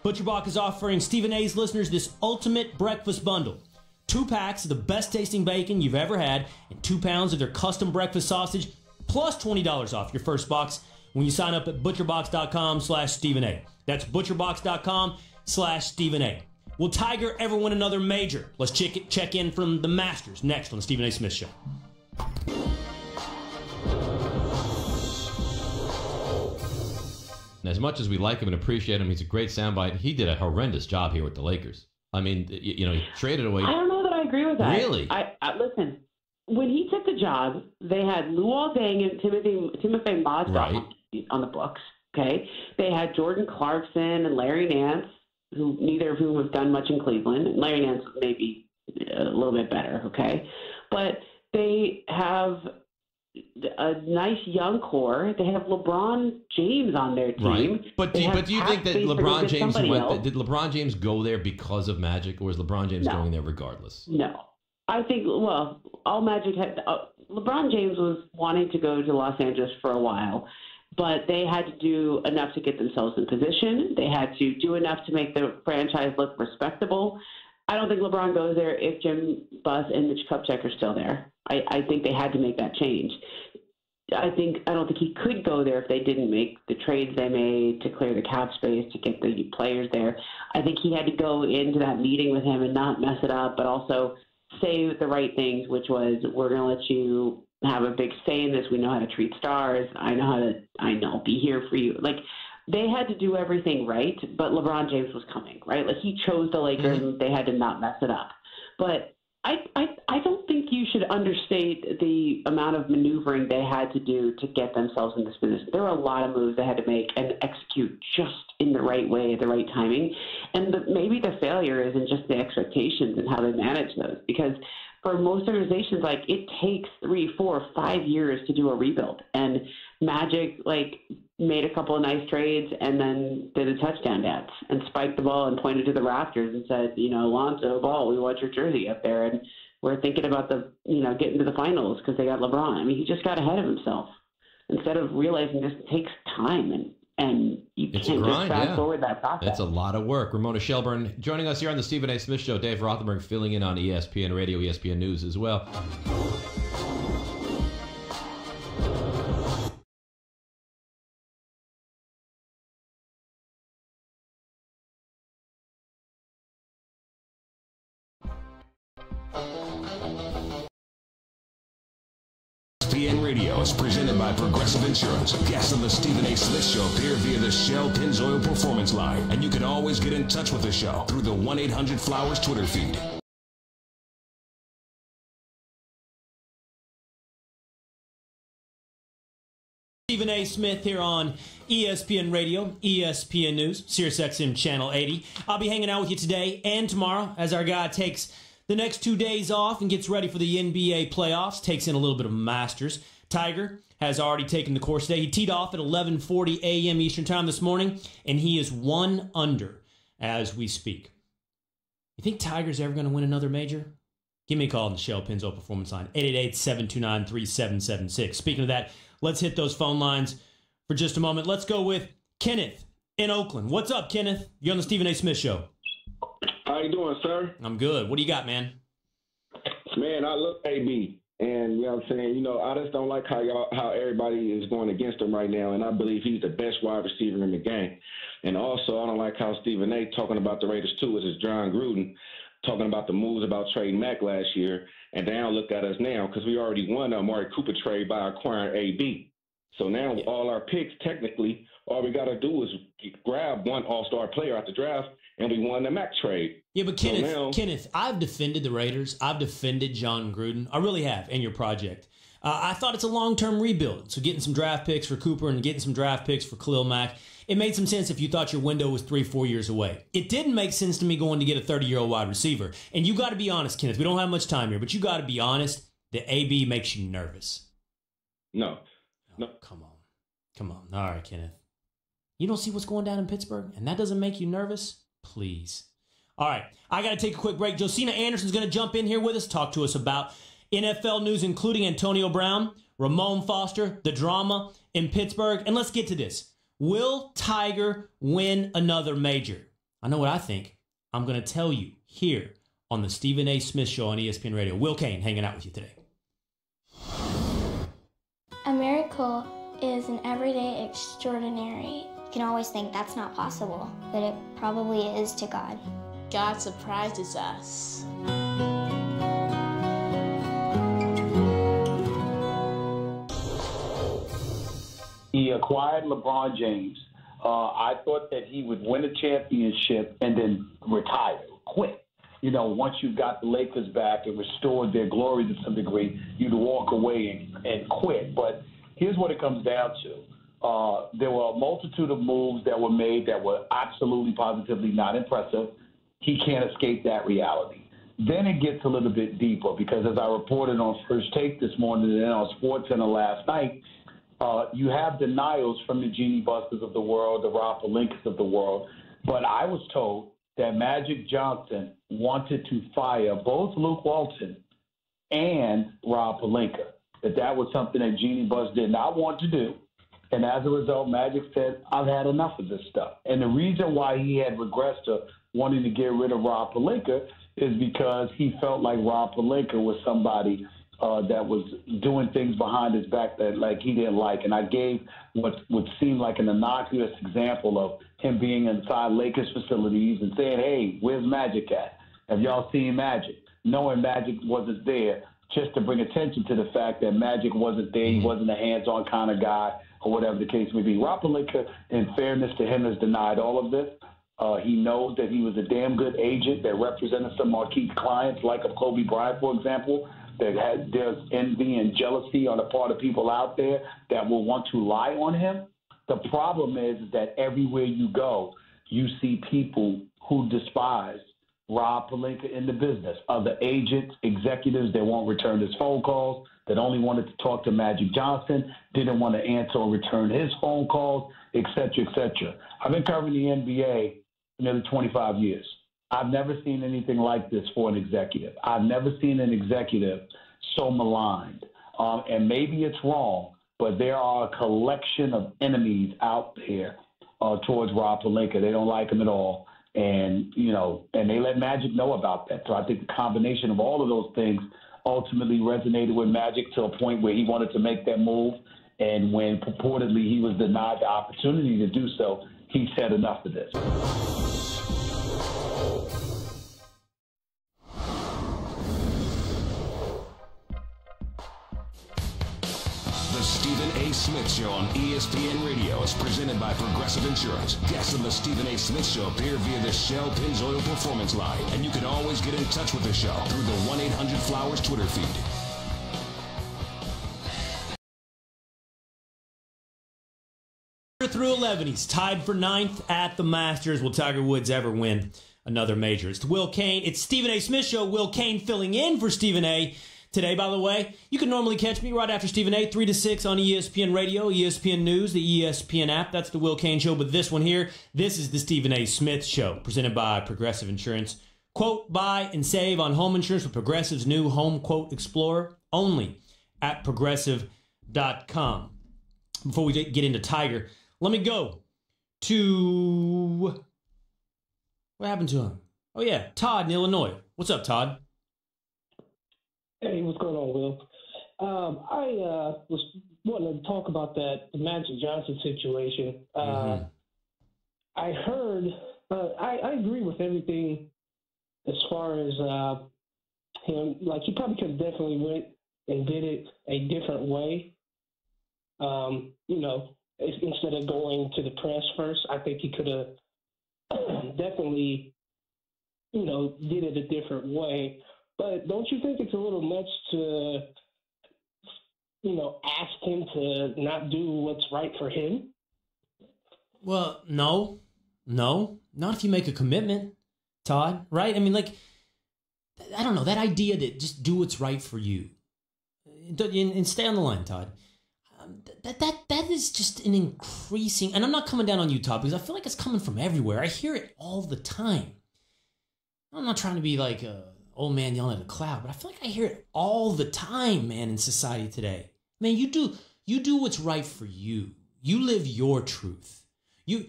ButcherBox is offering Stephen A's listeners this ultimate breakfast bundle. 2 packs of the best-tasting bacon you've ever had and 2 pounds of their custom breakfast sausage, plus $20 off your first box when you sign up at butcherbox.com/Stephen A. That's butcherbox.com/Stephen A. Will Tiger ever win another major? Let's check in from the Masters next on the Stephen A. Smith Show. As much as we like him and appreciate him, he's a great soundbite. He did a horrendous job here with the Lakers. I mean, he traded away. I don't know that I agree with that. Really? I listen. When he took the job, they had Luol Deng and Timothy Mozgov on the books. Okay, they had Jordan Clarkson and Larry Nance, who neither of whom have done much in Cleveland. And Larry Nance maybe a little bit better. Okay, but they have a nice young core. They have LeBron James on their team. Right. But do you think that LeBron James did LeBron James go there because of Magic, or is LeBron James going there regardless? No. I think, well, all Magic had LeBron James was wanting to go to Los Angeles for a while, but they had to do enough to get themselves in position. They had to do enough to make the franchise look respectable. I don't think LeBron goes there if Jim Buss and Mitch Kupchak are still there. I think they had to make that change. I don't think he could go there if they didn't make the trades they made to clear the cap space to get the players there. I think he had to go into that meeting with him and not mess it up, but also say the right things, which was, we're going to let you have a big say in this. We know how to treat stars. I know, be here for you. Like, they had to do everything right, but LeBron James was coming, right? Like, he chose the Lakers and they had to not mess it up. But I don't think you should understate the amount of maneuvering they had to do to get themselves in this position. There were a lot of moves they had to make and execute just in the right way at the right timing. And maybe the failure isn't just the expectations and how they manage those. Because for most organizations, like, it takes 3, 4, 5 years to do a rebuild. And Magic, like, made a couple of nice trades and then did a touchdown dance and spiked the ball and pointed to the rafters and said, Lonzo Ball, we want your jersey up there. And we're thinking about getting to the finals because they got LeBron. I mean, he just got ahead of himself instead of realizing this takes time and you can't just fast forward that process. It's a lot of work. Ramona Shelburne joining us here on the Stephen A. Smith Show. Dave Rothenberg filling in on ESPN Radio, ESPN News as well. ESPN Radio is presented by Progressive Insurance. Guests on the Stephen A. Smith Show appear via the Shell Pennzoil Performance Line, and you can always get in touch with the show through the 1-800-Flowers Twitter feed. Stephen A. Smith here on ESPN Radio, ESPN News, SiriusXM Channel 80. I'll be hanging out with you today and tomorrow as our guy takes the next 2 days off and gets ready for the NBA playoffs, takes in a little bit of Masters. Tiger has already taken the course today. He teed off at 11:40 a.m. Eastern Time this morning, and he is 1 under as we speak. You think Tiger's ever going to win another major? Give me a call on the Shell Pennzoil Performance Line, 888-729-3776. Speaking of that, let's hit those phone lines for just a moment. Let's go with Kenneth in Oakland. What's up, Kenneth? You're on the Stephen A. Smith Show. How you doing, sir? I'm good. What do you got, man? Man, I love AB. And, you know what I'm saying, I just don't like how everybody is going against him right now. And I believe he's the best wide receiver in the game. And also, I don't like how Stephen A. talking about the Raiders, too, as is John Gruden, talking about the moves about trading Mack last year. And now look at us now, because we already won the Amari Cooper trade by acquiring AB. So now all our picks, technically, all we got to do is grab one all-star player out the draft, and we won the Mack trade. Yeah, but Kenneth, I've defended the Raiders. I've defended John Gruden. I really have, and your project. I thought it's a long-term rebuild. So getting some draft picks for Cooper and getting some draft picks for Khalil Mack, it made some sense if you thought your window was 3-4 years away. It didn't make sense to me going to get a 30-year-old wide receiver. And you got to be honest, Kenneth. We don't have much time here, but you got to be honest. The AB makes you nervous. No. Come on. All right, Kenneth. You don't see what's going down in Pittsburgh, and that doesn't make you nervous? Please. All right, I got to take a quick break. Josina Anderson's going to jump in here with us, talk to us about NFL news, including Antonio Brown, Ramon Foster, the drama in Pittsburgh. And let's get to this. Will Tiger win another major? I know what I think. I'm going to tell you here on the Stephen A. Smith Show on ESPN Radio. Will Cain hanging out with you today. A miracle is an everyday extraordinary. You can always think that's not possible, but it probably is to God. God surprises us. He acquired LeBron James. I thought that he would win a championship and then retire, quit. Once you got the Lakers back and restored their glory to some degree, you'd walk away and quit. But here's what it comes down to. There were a multitude of moves that were made that were absolutely, positively not impressive. He can't escape that reality. Then it gets a little bit deeper because as I reported on First Take this morning and then on SportsCenter last night, you have denials from the Genie Busters of the world, the Rob Pelinkas of the world. But I was told that Magic Johnson wanted to fire both Luke Walton and Rob Pelinka, that was something that Genie Bus did not want to do. And as a result, Magic said, I've had enough of this stuff. And the reason why he had regressed to wanting to get rid of Rob Pelinka is because he felt like Rob Pelinka was somebody that was doing things behind his back that like he didn't like. And I gave what would seem like an innocuous example of him being inside Lakers facilities and saying, hey, where's Magic at? Have y'all seen Magic? Knowing Magic wasn't there, just to bring attention to the fact that Magic wasn't there. He wasn't a hands-on kind of guy or whatever the case may be. Rob Pelinka, in fairness to him, has denied all of this. He knows that he was a damn good agent that represented some marquee clients like of Kobe Bryant, for example, that there's envy and jealousy on the part of people out there that will want to lie on him. The problem is that everywhere you go, you see people who despise Rob Pelinka in the business, other agents, executives that won't return his phone calls, that only wanted to talk to Magic Johnson, didn't want to answer or return his phone calls, et cetera, et cetera. I've been covering the NBA for nearly 25 years. I've never seen anything like this for an executive. I've never seen an executive so maligned. And maybe it's wrong, but there are a collection of enemies out there towards Rob Pelinka. They don't like him at all. And, and they let Magic know about that. So I think the combination of all of those things ultimately resonated with Magic to a point where he wanted to make that move. And when purportedly he was denied the opportunity to do so, he said enough of this. The Stephen A. Smith Show on ESPN Radio is presented by Progressive Insurance. Guests on the Stephen A. Smith Show appear via the Shell Pennzoil Performance Line, and you can always get in touch with the show through the 1-800-Flowers Twitter feed. Through 11, he's tied for 9th at the Masters. Will Tiger Woods ever win another major? It's Will Cain. It's Stephen A. Smith Show. Will Cain filling in for Stephen A. today, by the way. You can normally catch me right after Stephen A. 3 to 6 on ESPN Radio, ESPN News, the ESPN app. That's the Will Cain Show. But this one here, this is the Stephen A. Smith Show, presented by Progressive Insurance. Quote, buy and save on home insurance with Progressive's new Home Quote Explorer, only at Progressive.com. Before we get into Tiger, let me go to... What happened to him? Oh, yeah, Todd in Illinois. What's up, Todd? Hey, what's going on, Will? I was wanting to talk about that Magic Johnson situation. I heard, I agree with everything as far as him. Like, he probably could have definitely went and did it a different way. Instead of going to the press first, I think he could have definitely, did it a different way. But don't you think it's a little much to, ask him to not do what's right for him? Well, no, not if you make a commitment, Todd, right? I mean, like, I don't know, that idea that just do what's right for you. And stay on the line, Todd. That is just an increasing, and I'm not coming down on you, Todd, because I feel like it's coming from everywhere. I hear it all the time. I'm not trying to be like a old man yelling at a cloud, but I feel like I hear it all the time, man, in society today. Man, you do what's right for you. You live your truth. You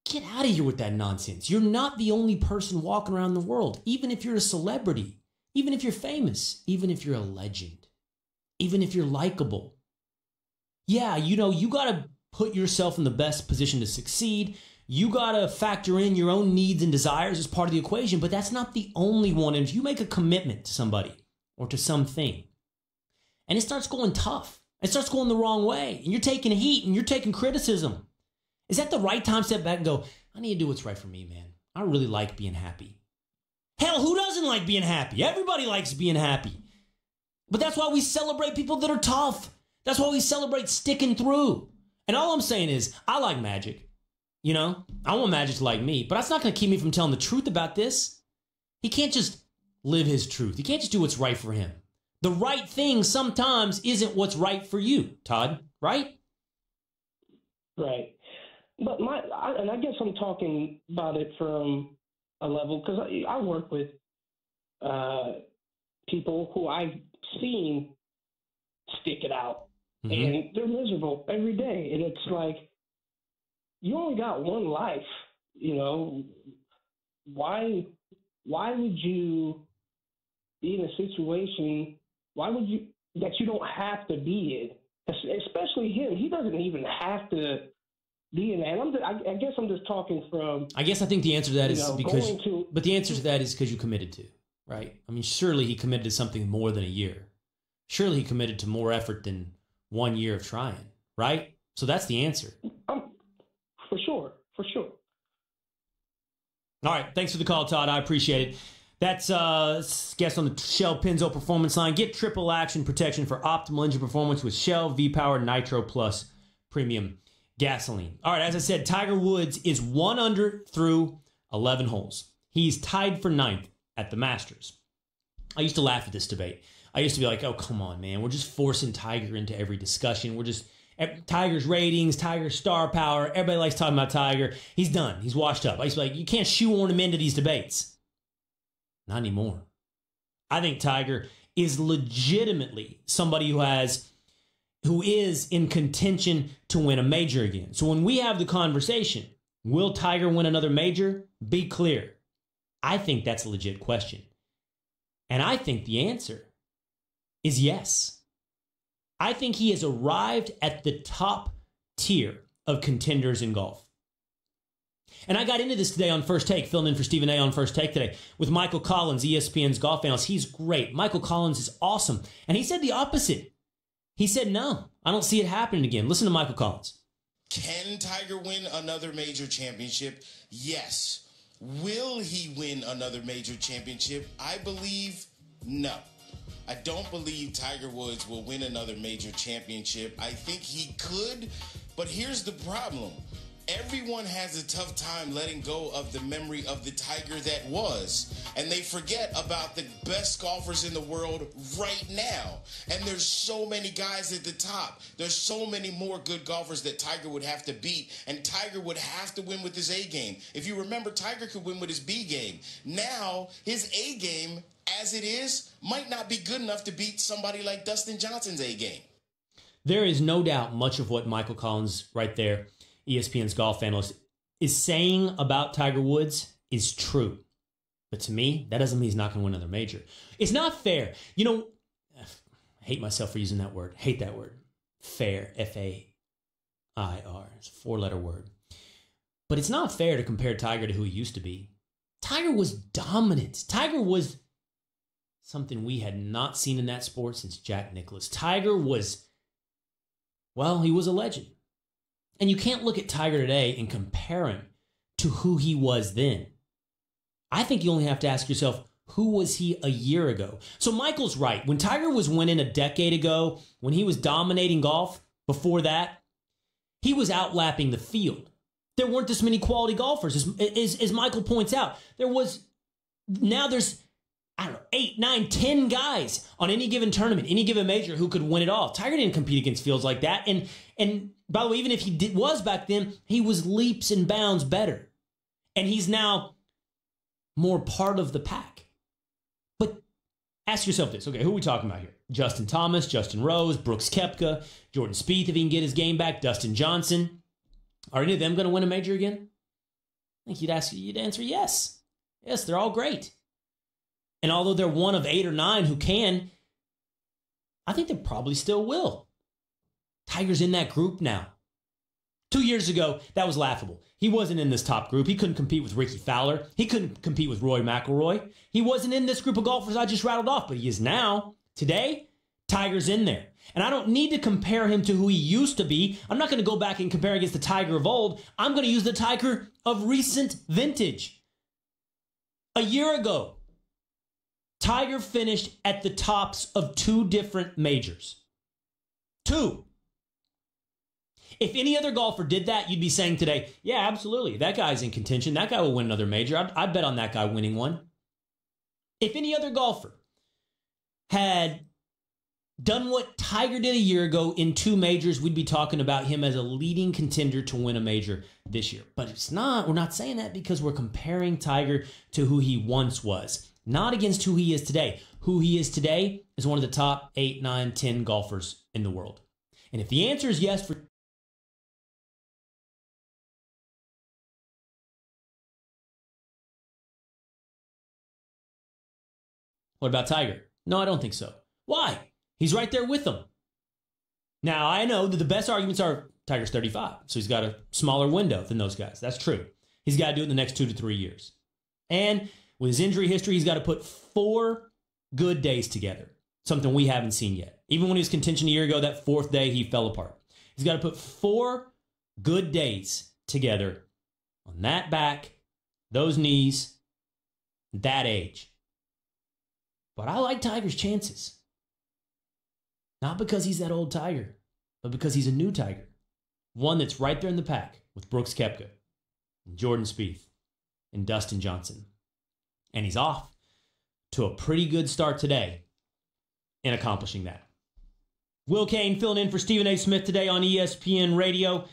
get out of here with that nonsense. You're not the only person walking around the world, even if you're a celebrity, even if you're famous, even if you're a legend, even if you're likable. Yeah, you got to put yourself in the best position to succeed. You got to factor in your own needs and desires as part of the equation, but that's not the only one. And if you make a commitment to somebody or to something, and it starts going tough, it starts going the wrong way, and you're taking heat and you're taking criticism, is that the right time to step back and go, I need to do what's right for me, man. I really like being happy. Hell, who doesn't like being happy? Everybody likes being happy. But that's why we celebrate people that are tough. That's why we celebrate sticking through. And all I'm saying is, I like Magic. I want Magic to like me, but that's not going to keep me from telling the truth about this. He can't just live his truth. He can't just do what's right for him. The right thing sometimes isn't what's right for you, Todd, right? Right. But I guess I'm talking about it from a level, because I work with people who I've seen stick it out, and they're miserable every day. And it's like, you only got one life, you know. Why would you be in a situation? Why would you that you don't have to be in? Especially him. He doesn't even have to be in that. I guess I'm just talking from. I guess I think the answer to that is because. To, but the answer to that is because you committed to, right? I mean, surely he committed to something more than a year. Surely he committed to more effort than 1 year of trying, right? So that's the answer. For sure. All right. Thanks for the call, Todd. I appreciate it. That's guest on the Shell Pennzoil Performance Line. Get triple action protection for optimal engine performance with Shell V-Power Nitro Plus Premium Gasoline. All right. As I said, Tiger Woods is 1 under through 11 holes. He's tied for 9th at the Masters. I used to laugh at this debate. I used to be like, oh, come on, man. We're just forcing Tiger into every discussion. We're just Tiger's ratings, Tiger's star power. Everybody likes talking about Tiger. He's done. He's washed up. I used to be like, you can't shoehorn him into these debates. Not anymore. I think Tiger is legitimately somebody who is in contention to win a major again. So when we have the conversation, will Tiger win another major? Be clear. I think that's a legit question. And I think the answer is yes. I think he has arrived at the top tier of contenders in golf. And I got into this today on First Take, filling in for Stephen A. on First Take today with Michael Collins, ESPN's golf analyst. He's great. Michael Collins is awesome. And he said the opposite. He said, no, I don't see it happening again. Listen to Michael Collins. Can Tiger win another major championship? Yes. Will he win another major championship? I believe no. I don't believe Tiger Woods will win another major championship. I think he could, but here's the problem. Everyone has a tough time letting go of the memory of the Tiger that was, and they forget about the best golfers in the world right now. And there's so many guys at the top. There's so many more good golfers that Tiger would have to beat, and Tiger would have to win with his A game. If you remember, Tiger could win with his B game. Now, his A game, as it is, might not be good enough to beat somebody like Dustin Johnson's A game. There is no doubt much of what Michael Collins right there, ESPN's golf analyst, is saying about Tiger Woods is true. But to me, that doesn't mean he's not going to win another major. It's not fair. You know, I hate myself for using that word. Hate that word. Fair, F-A-I-R. It's a 4-letter word. But it's not fair to compare Tiger to who he used to be. Tiger was dominant. Tiger was something we had not seen in that sport since Jack Nicklaus. Tiger was, well, he was a legend. And you can't look at Tiger today and compare him to who he was then. I think you only have to ask yourself, who was he a year ago? So Michael's right. When Tiger was winning a decade ago, when he was dominating golf, before that, he was outlapping the field. There weren't this many quality golfers. As Michael points out, there's, I don't know, 8, 9, 10 guys on any given tournament, any given major who could win it all. Tiger didn't compete against fields like that. And by the way, even if he was back then, he was leaps and bounds better. And he's now more part of the pack. But ask yourself this. Okay, who are we talking about here? Justin Thomas, Justin Rose, Brooks Koepka, Jordan Spieth, if he can get his game back, Dustin Johnson. Are any of them going to win a major again? I think you'd answer yes. Yes, they're all great. And although they're one of 8 or 9 who can, I think they probably still will. Tiger's in that group now. 2 years ago, that was laughable. He wasn't in this top group. He couldn't compete with Ricky Fowler. He couldn't compete with Rory McIlroy. He wasn't in this group of golfers I just rattled off, but he is now. Today, Tiger's in there. And I don't need to compare him to who he used to be. I'm not going to go back and compare against the Tiger of old. I'm going to use the Tiger of recent vintage. A year ago, Tiger finished at the tops of 2 different majors. 2. If any other golfer did that, you'd be saying today, yeah, absolutely. That guy's in contention. That guy will win another major. I'd bet on that guy winning one. If any other golfer had done what Tiger did a year ago in 2 majors, we'd be talking about him as a leading contender to win a major this year. But it's not. We're not saying that because we're comparing Tiger to who he once was, not against who he is today. Who he is today is one of the top 8, 9, 10 golfers in the world. And if the answer is yes for what about Tiger? No, I don't think so. Why? He's right there with them. Now, I know that the best arguments are Tiger's 35, so he's got a smaller window than those guys. That's true. He's got to do it in the next 2 to 3 years. And with his injury history, he's got to put 4 good days together, something we haven't seen yet. Even when he was contention a year ago, that 4th day, he fell apart. He's got to put 4 good days together on that back, those knees, that age. But I like Tiger's chances. Not because he's that old Tiger, but because he's a new Tiger. One that's right there in the pack with Brooks Koepka, and Jordan Spieth, and Dustin Johnson. And he's off to a pretty good start today in accomplishing that. Will Cain filling in for Stephen A. Smith today on ESPN Radio.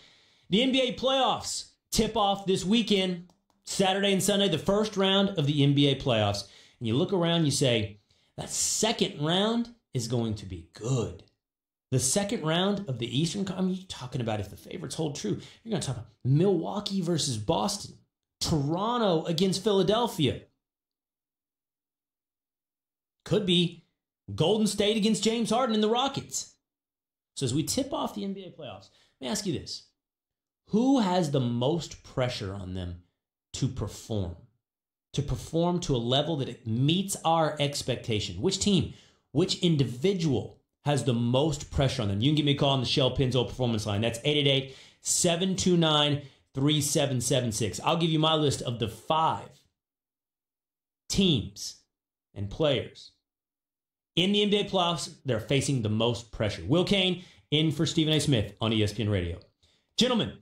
The NBA playoffs tip off this weekend, Saturday and Sunday, the first round of the NBA playoffs. And you look around, you say, that second round is going to be good. The second round of the Eastern, I mean, you're talking about if the favorites hold true, you're going to talk about Milwaukee versus Boston, Toronto against Philadelphia. Could be Golden State against James Harden and the Rockets. So as we tip off the NBA playoffs, let me ask you this. Who has the most pressure on them to perform? To perform to a level that it meets our expectation? Which team, which individual has the most pressure on them? You can give me a call on the Shell Pennzoil Performance Line. That's 888-729-3776. I'll give you my list of the 5 teams and players in the NBA playoffs that are facing the most pressure. Will Cain in for Stephen A. Smith on ESPN Radio. Gentlemen,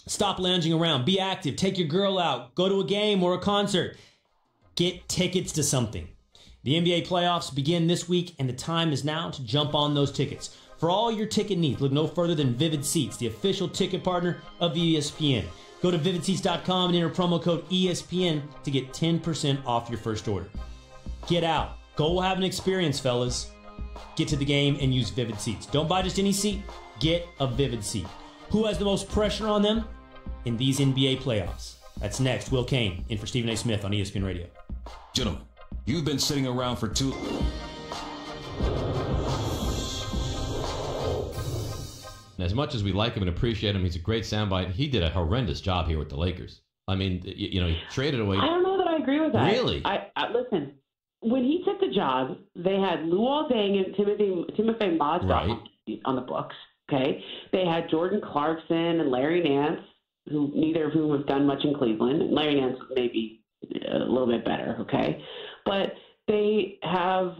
stop lounging around. Be active. Take your girl out. Go to a game or a concert. Get tickets to something. The NBA playoffs begin this week, and the time is now to jump on those tickets. For all your ticket needs, look no further than Vivid Seats, the official ticket partner of ESPN. Go to vividseats.com and enter promo code ESPN to get 10% off your first order. Get out. Go have an experience, fellas. Get to the game and use Vivid Seats. Don't buy just any seat. Get a Vivid Seat. Who has the most pressure on them in these NBA playoffs? That's next. Will Cain in for Stephen A. Smith on ESPN Radio. Gentlemen, you've been sitting around for too long. As much as we like him and appreciate him, he's a great soundbite. He did a horrendous job here with the Lakers. I mean, you know, he traded away. I don't know that I agree with that. Really? I listen. When he took the job, they had Luol Deng and Timothy Mozgov on the books. Okay, they had Jordan Clarkson and Larry Nance, who neither of whom have done much in Cleveland. And Larry Nance maybe a little bit better. Okay, but they have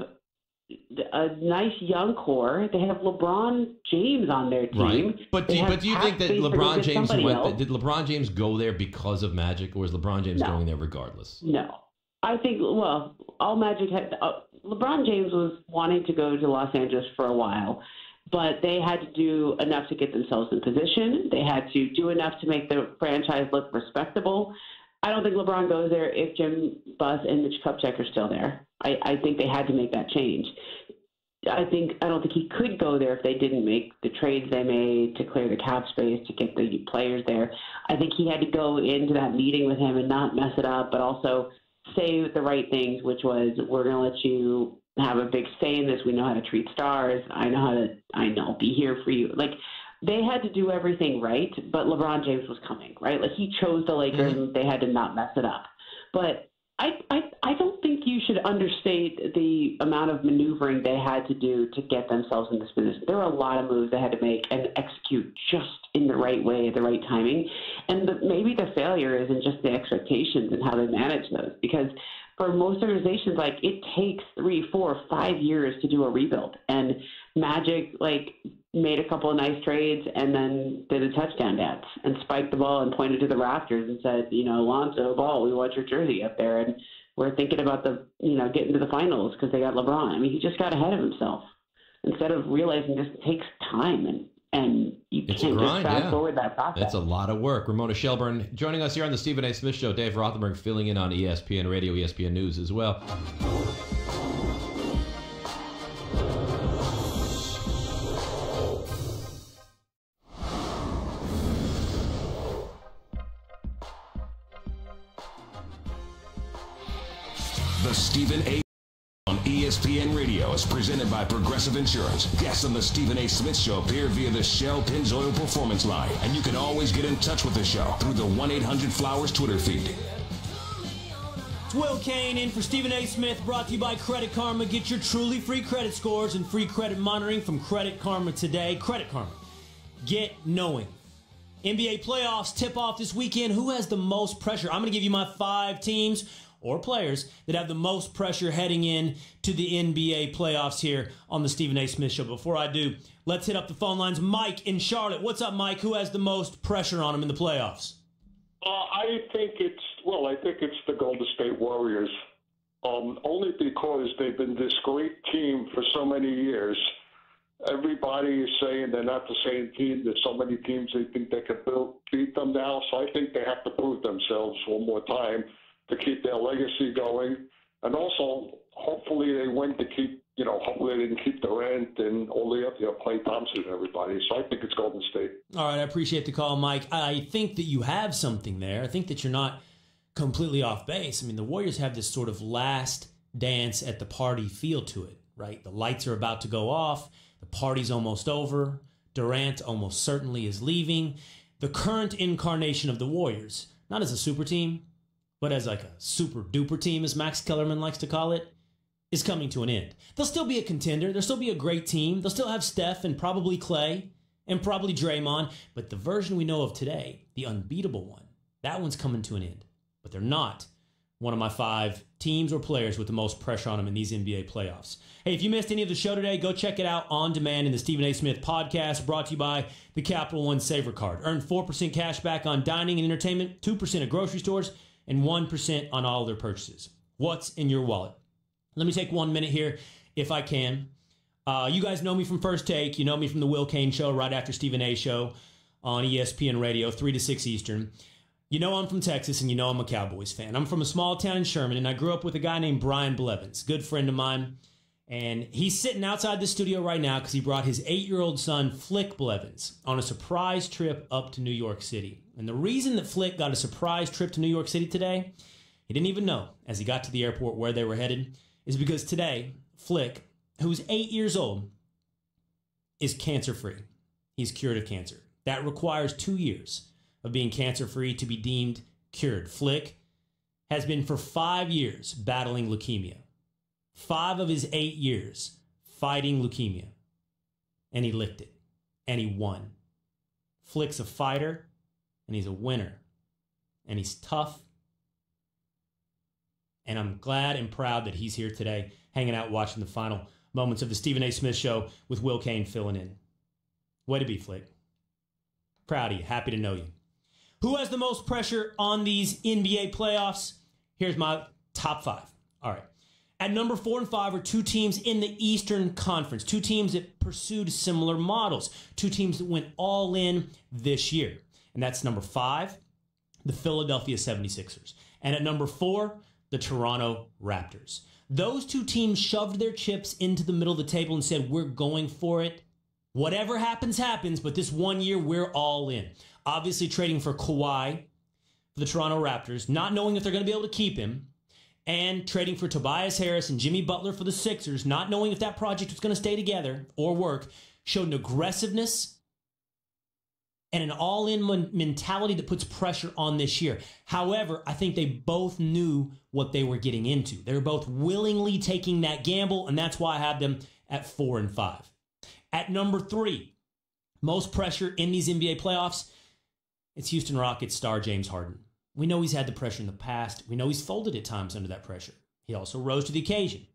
a nice young core. They have LeBron James on their team. Right. But do you think that LeBron James did LeBron James go there because of Magic, or is LeBron James going there regardless? No. I think, well, all Magic had LeBron James was wanting to go to Los Angeles for a while, but they had to do enough to get themselves in position. They had to do enough to make the franchise look respectable. I don't think LeBron goes there if Jim Buss and Mitch Kupchak are still there. I think they had to make that change. I don't think he could go there if they didn't make the trades they made to clear the cap space to get the players there. I think he had to go into that meeting with him and not mess it up, but also say the right things, which was, we're going to let you have a big say in this. We know how to treat stars. I know be here for you. Like, they had to do everything right, but LeBron James was coming, right? Like, he chose the Lakers and they had to not mess it up. But I don't think you should understate the amount of maneuvering they had to do to get themselves in this position. There were a lot of moves they had to make and execute just in the right way at the right timing. And maybe the failure isn't just the expectations and how they manage those. Because for most organizations, like, it takes 3, 4, 5 years to do a rebuild. And Magic, like, made a couple of nice trades and then did a touchdown dance and spiked the ball and pointed to the rafters and said, Lonzo Ball, we want your jersey up there. And were thinking about getting to the finals because they got LeBron. I mean, he just got ahead of himself instead of realizing this takes time and you can't just fast forward that process. It's a lot of work. Ramona Shelburne joining us here on the Stephen A. Smith Show. Dave Rothenberg filling in on ESPN Radio, ESPN News as well. The Stephen A. on ESPN Radio is presented by Progressive Insurance. Guests on the Stephen A. Smith Show appear via the Shell Pennzoil Performance Line, and you can always get in touch with the show through the 1-800-Flowers Twitter feed. It's Will Cain in for Stephen A. Smith, brought to you by Credit Karma. Get your truly free credit scores and free credit monitoring from Credit Karma today. Credit Karma. Get knowing. NBA playoffs tip off this weekend. Who has the most pressure? I'm going to give you my 5 teams or players that have the most pressure heading in to the NBA playoffs here on the Stephen A. Smith Show. Before I do, let's hit up the phone lines. Mike in Charlotte. What's up, Mike? Who has the most pressure on him in the playoffs? I think it's the Golden State Warriors, only because they've been this great team for so many years. Everybody is saying they're not the same team. There's so many teams they think they could beat them now, so I think they have to prove themselves one more time to keep their legacy going. And also, hopefully they win to keep, hopefully they can keep Durant and all the other, Klay Thompson and everybody. So I think it's Golden State. All right, I appreciate the call, Mike. I think that you have something there. I think that you're not completely off base. I mean, the Warriors have this sort of last dance at the party feel to it, right? The lights are about to go off. The party's almost over. Durant almost certainly is leaving. The current incarnation of the Warriors, not as a super team, but as like a super duper team, as Max Kellerman likes to call it, is coming to an end. They'll still be a contender. They'll still be a great team. They'll still have Steph and probably Klay and probably Draymond. But the version we know of today, the unbeatable one, that one's coming to an end. But they're not one of my 5 teams or players with the most pressure on them in these NBA playoffs. Hey, if you missed any of the show today, go check it out on demand in the Stephen A. Smith podcast, brought to you by the Capital One Saver Card. Earn 4% cash back on dining and entertainment, 2% at grocery stores, and 1% on all their purchases. What's in your wallet? Let me take 1 minute here, if I can. You guys know me from First Take. You know me from the Will Cain Show right after Stephen A. Show on ESPN Radio, 3 to 6 Eastern. You know I'm from Texas, and you know I'm a Cowboys fan. I'm from a small town in Sherman, and I grew up with a guy named Brian Blevins, good friend of mine. And he's sitting outside the studio right now because he brought his 8-year-old son, Flick Blevins, on a surprise trip up to New York City. And the reason that Flick got a surprise trip to New York City today, he didn't even know as he got to the airport where they were headed, is because today, Flick, who's 8 years old, is cancer-free. He's cured of cancer. That requires 2 years of being cancer-free to be deemed cured. Flick has been for 5 years battling leukemia. 5 of his 8 years fighting leukemia. And he licked it. And he won. Flick's a fighter, and he's a winner. And he's tough. And I'm glad and proud that he's here today, hanging out watching the final moments of the Stephen A. Smith Show with Will Cain filling in. Way to be, Flick. Proud of you. Happy to know you. Who has the most pressure on these NBA playoffs? Here's my top 5. All right. At number 4 and 5 are 2 teams in the Eastern Conference. 2 teams that pursued similar models. 2 teams that went all in this year. And that's number 5, the Philadelphia 76ers. And at number 4, the Toronto Raptors. Those 2 teams shoved their chips into the middle of the table and said, we're going for it. Whatever happens, happens, but this 1 year, we're all in. Obviously trading for Kawhi for the Toronto Raptors, not knowing if they're going to be able to keep him, and trading for Tobias Harris and Jimmy Butler for the Sixers, not knowing if that project was going to stay together or work, showed an aggressiveness and an all-in mentality that puts pressure on this year. However, I think they both knew what they were getting into. They were both willingly taking that gamble, and that's why I have them at 4 and 5. At number 3, most pressure in these NBA playoffs, it's Houston Rockets star James Harden. We know he's had the pressure in the past. We know he's folded at times under that pressure. He also rose to the occasion.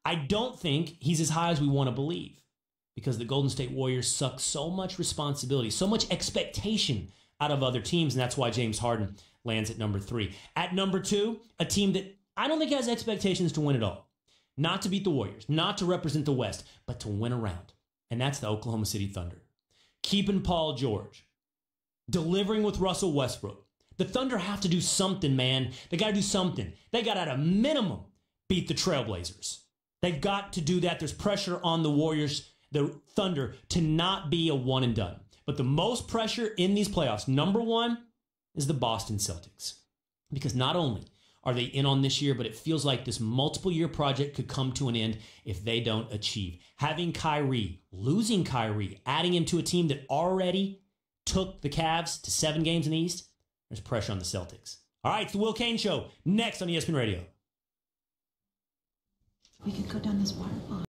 I don't think he's as high as we want to believe because the Golden State Warriors suck so much responsibility, so much expectation out of other teams, and that's why James Harden lands at number 3. At number 2, a team that I don't think he has expectations to win it all. Not to beat the Warriors, not to represent the West, but to win a round. And that's the Oklahoma City Thunder. Keeping Paul George. Delivering with Russell Westbrook. The Thunder have to do something, man. They got to do something. They got to, at a minimum, beat the Trailblazers. They've got to do that. There's pressure on the Warriors, the Thunder, to not be a one and done. But the most pressure in these playoffs, number one, is the Boston Celtics. Because not only are they in on this year, but it feels like this multiple-year project could come to an end if they don't achieve. Having Kyrie, losing Kyrie, adding him to a team that already took the Cavs to 7 games in the East, there's pressure on the Celtics. All right, it's the Will Cain Show, next on ESPN Radio. We could go down this waterfall.